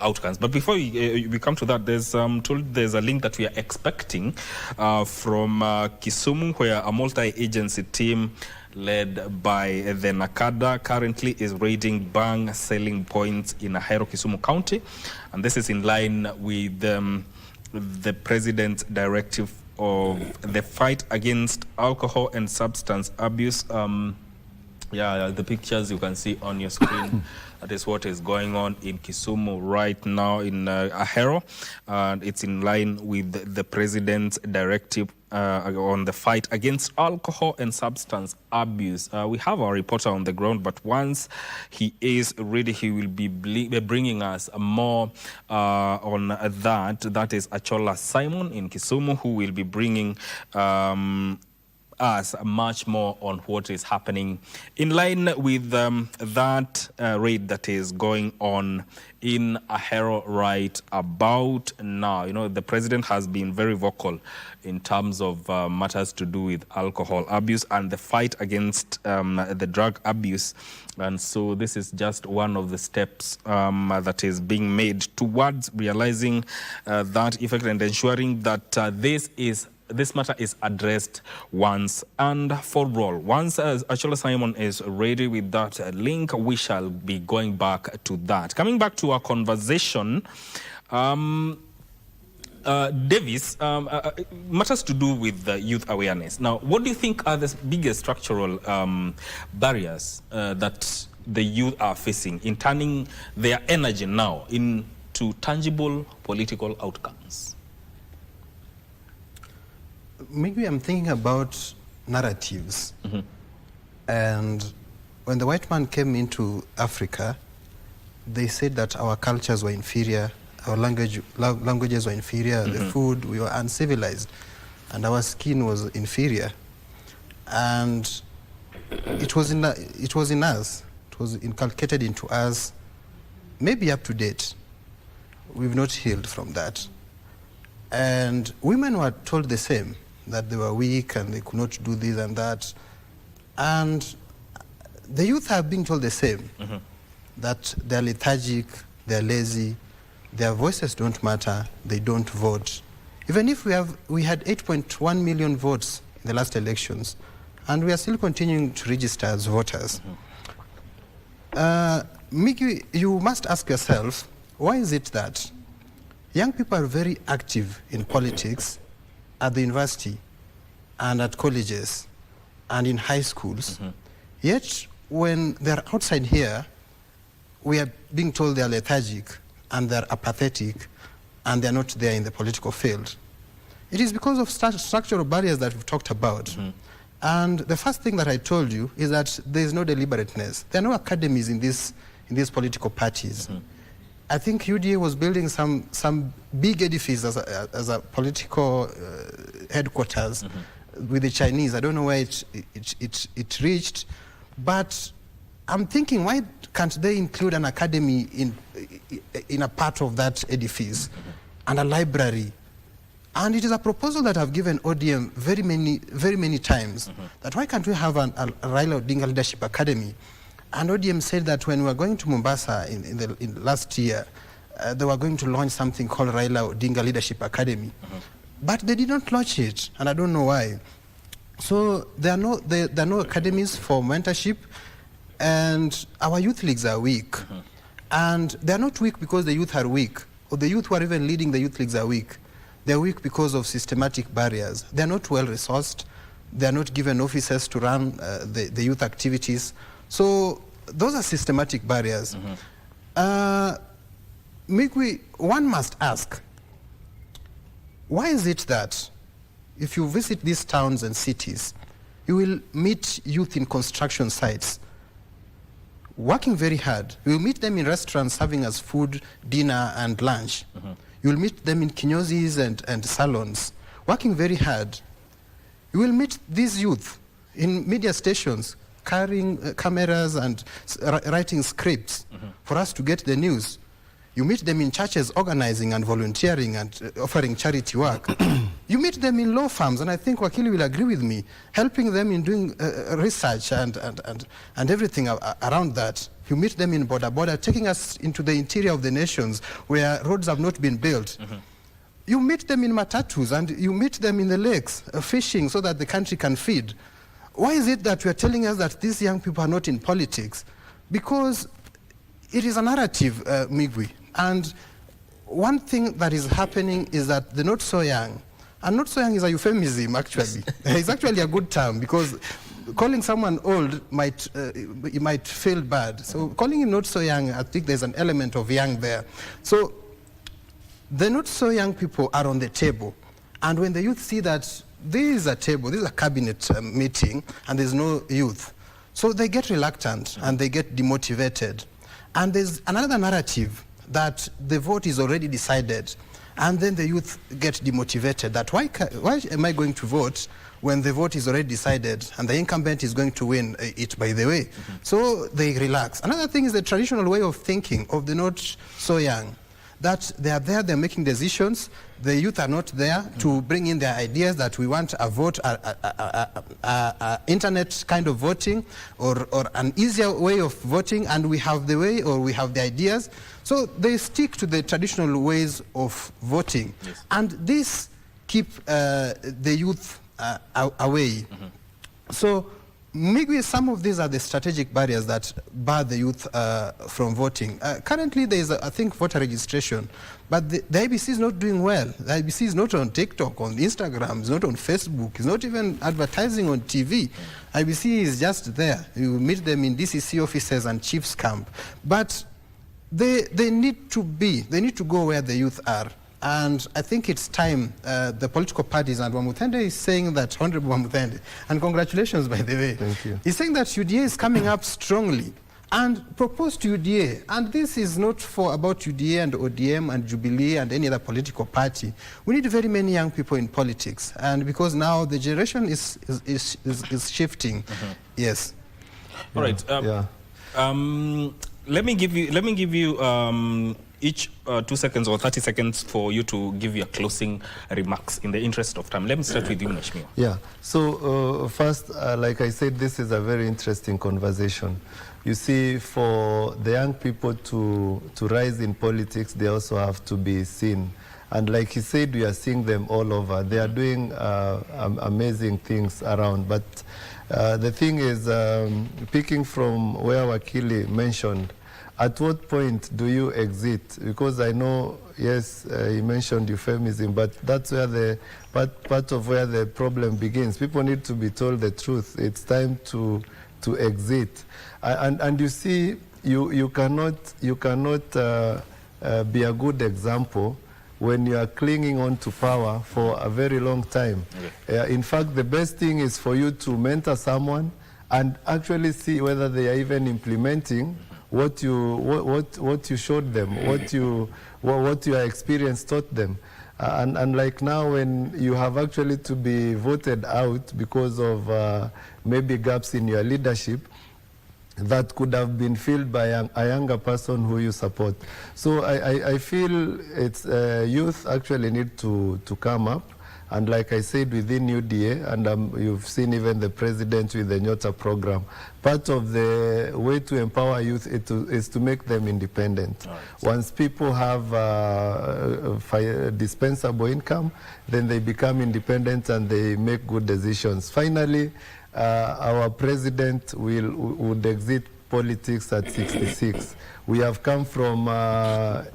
outcomes? But before we come to that, there's a link that we are expecting from Kisumu, where a multi-agency team led by the Nakada currently is raiding bang selling points in Ahero, Kisumu County. And this is in line with the President's directive of the fight against alcohol and substance abuse. The pictures you can see on your screen, that is what is going on in Kisumu right now in Ahero. And it's in line with the President's directive on the fight against alcohol and substance abuse. We have our reporter on the ground, but once he is ready, he will be bringing us more on that. That is Achola Simon in Kisumu, who will be bringing us much more on what is happening in line with that raid that is going on in Ahero right about now. You know, the president has been very vocal in terms of matters to do with alcohol abuse and the fight against the drug abuse. And so this is just one of the steps that is being made towards realizing that effect and ensuring that this matter is addressed once and for all. Once Achola Simon is ready with that link, we shall be going back to that. Coming back to our conversation, Davis, matters to do with youth awareness. Now, what do you think are the biggest structural barriers that the youth are facing in turning their energy now into tangible political outcomes? Maybe I'm thinking about narratives. And when the white man came into Africa, they said that our cultures were inferior, our languages were inferior, the food, we were uncivilized, and our skin was inferior. And it was in us, it was inculcated into us, maybe up to date. We've not healed from that. And women were told the same, that they were weak and they could not do this and that. And the youth are being told the same, that they're lethargic, they're lazy, their voices don't matter, they don't vote. Even if we had 8.1 million votes in the last elections, and we are still continuing to register as voters. Miki, you must ask yourself, why is it that young people are very active in politics at the university and at colleges and in high schools, yet when they're outside here, we are being told they're lethargic and they're apathetic and they're not there in the political field? It is because of structural barriers that we've talked about. And the first thing that I told you is that there is no deliberateness. There are no academies in these political parties. I think UDA was building some big edifice as a political headquarters with the Chinese. I don't know where it reached, but I'm thinking, why can't they include an academy in a part of that edifice and a library? And it is a proposal that I've given ODM very many times, that why can't we have a Raila Odinga Leadership Academy? And ODM said that when we were going to Mombasa in last year, they were going to launch something called Raila Odinga Leadership Academy. But they did not launch it, and I don't know why. So there are no academies for mentorship, and our youth leagues are weak. And they are not weak because the youth are weak, or the youth who are even leading the youth leagues are weak. They're weak because of systematic barriers. They're not well resourced. They're not given officers to run the youth activities. So those are systematic barriers. Migwi, one must ask, why is it that if you visit these towns and cities, you will meet youth in construction sites working very hard? You will meet them in restaurants serving us food, dinner, and lunch. You will meet them in kinyozis and salons, working very hard. You will meet these youth in media stations, carrying cameras and writing scripts for us to get the news. You meet them in churches organizing and volunteering and offering charity work. You meet them in law firms, and I think Wakili will agree with me, helping them in doing research and everything around that. You meet them in border, taking us into the interior of the nations where roads have not been built. You meet them in matatus, and you meet them in the lakes, fishing so that the country can feed. Why is it that we are telling us that these young people are not in politics? Because it is a narrative, Migwi. And one thing that is happening is that the not so young, and not so young is a euphemism actually. It's actually a good term, because calling someone old might feel bad. So calling him not so young, I think there's an element of young there. So the not so young people are on the table. And when the youth see that this is a table, this is a cabinet meeting, and there's no youth, so they get reluctant and they get demotivated. And there's another narrative that the vote is already decided, and then the youth get demotivated, that why am I going to vote when the vote is already decided and the incumbent is going to win it, by the way. So they relax. Another thing is the traditional way of thinking of the not so young, that they are there, they're making decisions, the youth are not there to bring in their ideas, that we want a vote, internet kind of voting, or an easier way of voting, and we have the way, or we have the ideas. So they stick to the traditional ways of voting. Yes. And this keep the youth away. So maybe some of these are the strategic barriers that bar the youth from voting. Currently there is, I think, voter registration, but the IBC is not doing well. The IBC is not on TikTok, on Instagram, it's not on Facebook, it's not even advertising on TV. IBC is just there. You meet them in DCC offices and chiefs camp. But they need to go where the youth are. And I think it's time the political parties, and Wamuthende is saying that, Honorable Wamuthende, and congratulations, by the way. Thank you. He's saying that UDA is coming up strongly and propose to UDA. And this is not about UDA and ODM and Jubilee and any other political party. We need very many young people in politics, and because now the generation is shifting. Yes. All right. Let me give you each 2 seconds or 30 seconds for you to give your closing remarks in the interest of time. Let me start with you, Mheshimiwa. Yeah. So first, like I said, this is a very interesting conversation. You see, for the young people to rise in politics, they also have to be seen. And like he said, we are seeing them all over. They are doing amazing things around. But the thing is, picking from where Wakili mentioned, at what point do you exit? Because I know, yes, he mentioned euphemism, but that's where the part of where the problem begins. People need to be told the truth. It's time to exit. And you see, you cannot be a good example when you are clinging on to power for a very long time. Okay. In fact, the best thing is for you to mentor someone and actually see whether they are even implementing what you showed them, what your experience taught them. And like now, when you have actually to be voted out because of maybe gaps in your leadership, that could have been filled by a younger person who you support. So I feel it's youth actually need to come up. And like I said, within UDA, and you've seen even the president with the Nyota program, part of the way to empower youth is to make them independent. Right. Once people have dispensable income, then they become independent and they make good decisions. Finally, our president would exit politics at 66. We have come from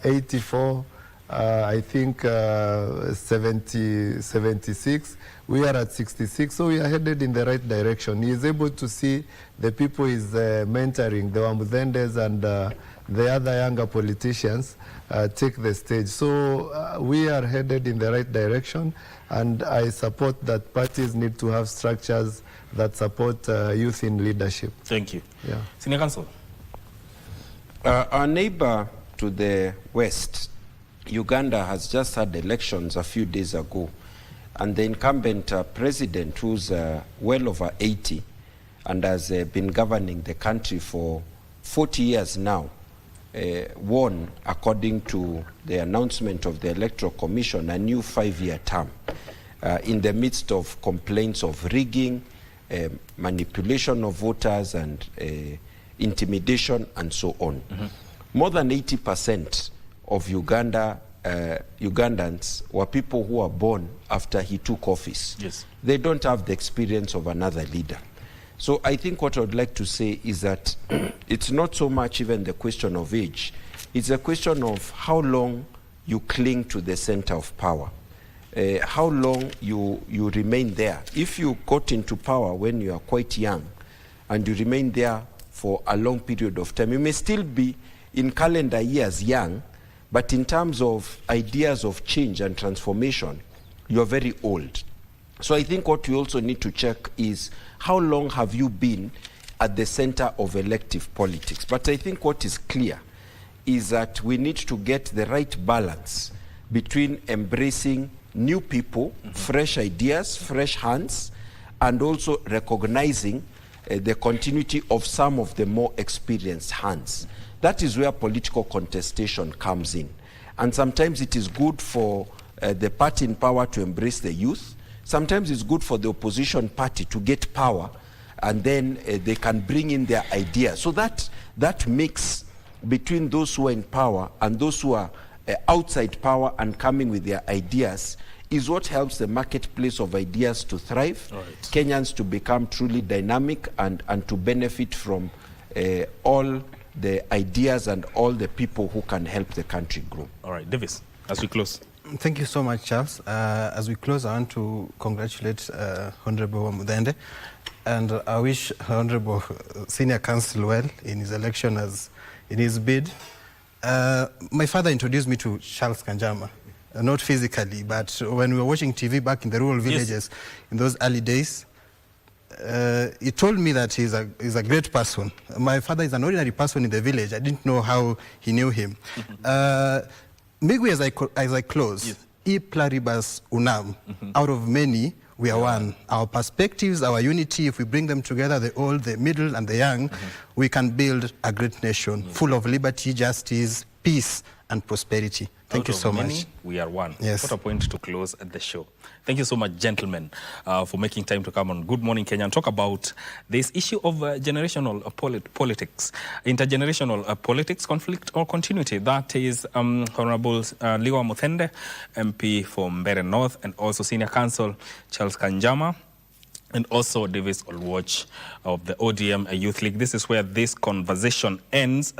84, I think 76. We are at 66, so we are headed in the right direction. He is able to see the people he's mentoring, the Wamudendes and the other younger politicians take the stage. So we are headed in the right direction, and I support that parties need to have structures that support youth in leadership. Thank you. Yeah. Senior Counsel. Our neighbor to the west, Uganda, has just had elections a few days ago, and the incumbent president, who's well over 80 and has been governing the country for 40 years now, won, according to the announcement of the Electoral Commission, a new 5-year term in the midst of complaints of rigging, manipulation of voters and intimidation and so on. Mm-hmm. More than 80% of Ugandans were people who were born after he took office. Yes. They don't have the experience of another leader. So I think what I would like to say is that it's not so much even the question of age. It's a question of how long you cling to the center of power. How long you remain there. If you got into power when you are quite young and you remain there for a long period of time, you may still be in calendar years young, but in terms of ideas of change and transformation, you're very old. So I think what we also need to check is how long have you been at the center of elective politics. But I think what is clear is that we need to get the right balance between embracing new people, fresh ideas, fresh hands, and also recognizing the continuity of some of the more experienced hands. That is where political contestation comes in. And sometimes it is good for the party in power to embrace the youth. Sometimes it's good for the opposition party to get power, and then they can bring in their ideas. So that mix between those who are in power and those who are outside power and coming with their ideas is what helps the marketplace of ideas to thrive, right. Kenyans to become truly dynamic and to benefit from all the ideas and all the people who can help the country grow. All right, Davis, as we close. Thank you so much, Charles. As we close, I want to congratulate Honorable Mudende, and I wish Honorable Senior Counsel well in his election as in his bid. My father introduced me to Charles Kanjama, not physically, but when we were watching TV back in the rural villages, yes, in those early days, he told me that he's a great person. My father is an ordinary person in the village. I didn't know how he knew him. Maybe as I close, yes, E pluribus unam, out of many, we are one. Our perspectives, our unity, if we bring them together, the old, the middle, and the young, we can build a great nation full of liberty, justice, peace, and prosperity. Thank you so much. We are one. Yes. What a point to close the show. Thank you so much, gentlemen, for making time to come on Good Morning Kenya and talk about this issue of generational politics, intergenerational politics, conflict or continuity. That is Honorable Liwa Muthende, MP for Mbeere North, and also Senior Counsel Charles Kanjama, and also Davis Olwatch of the ODM Youth League. This is where this conversation ends.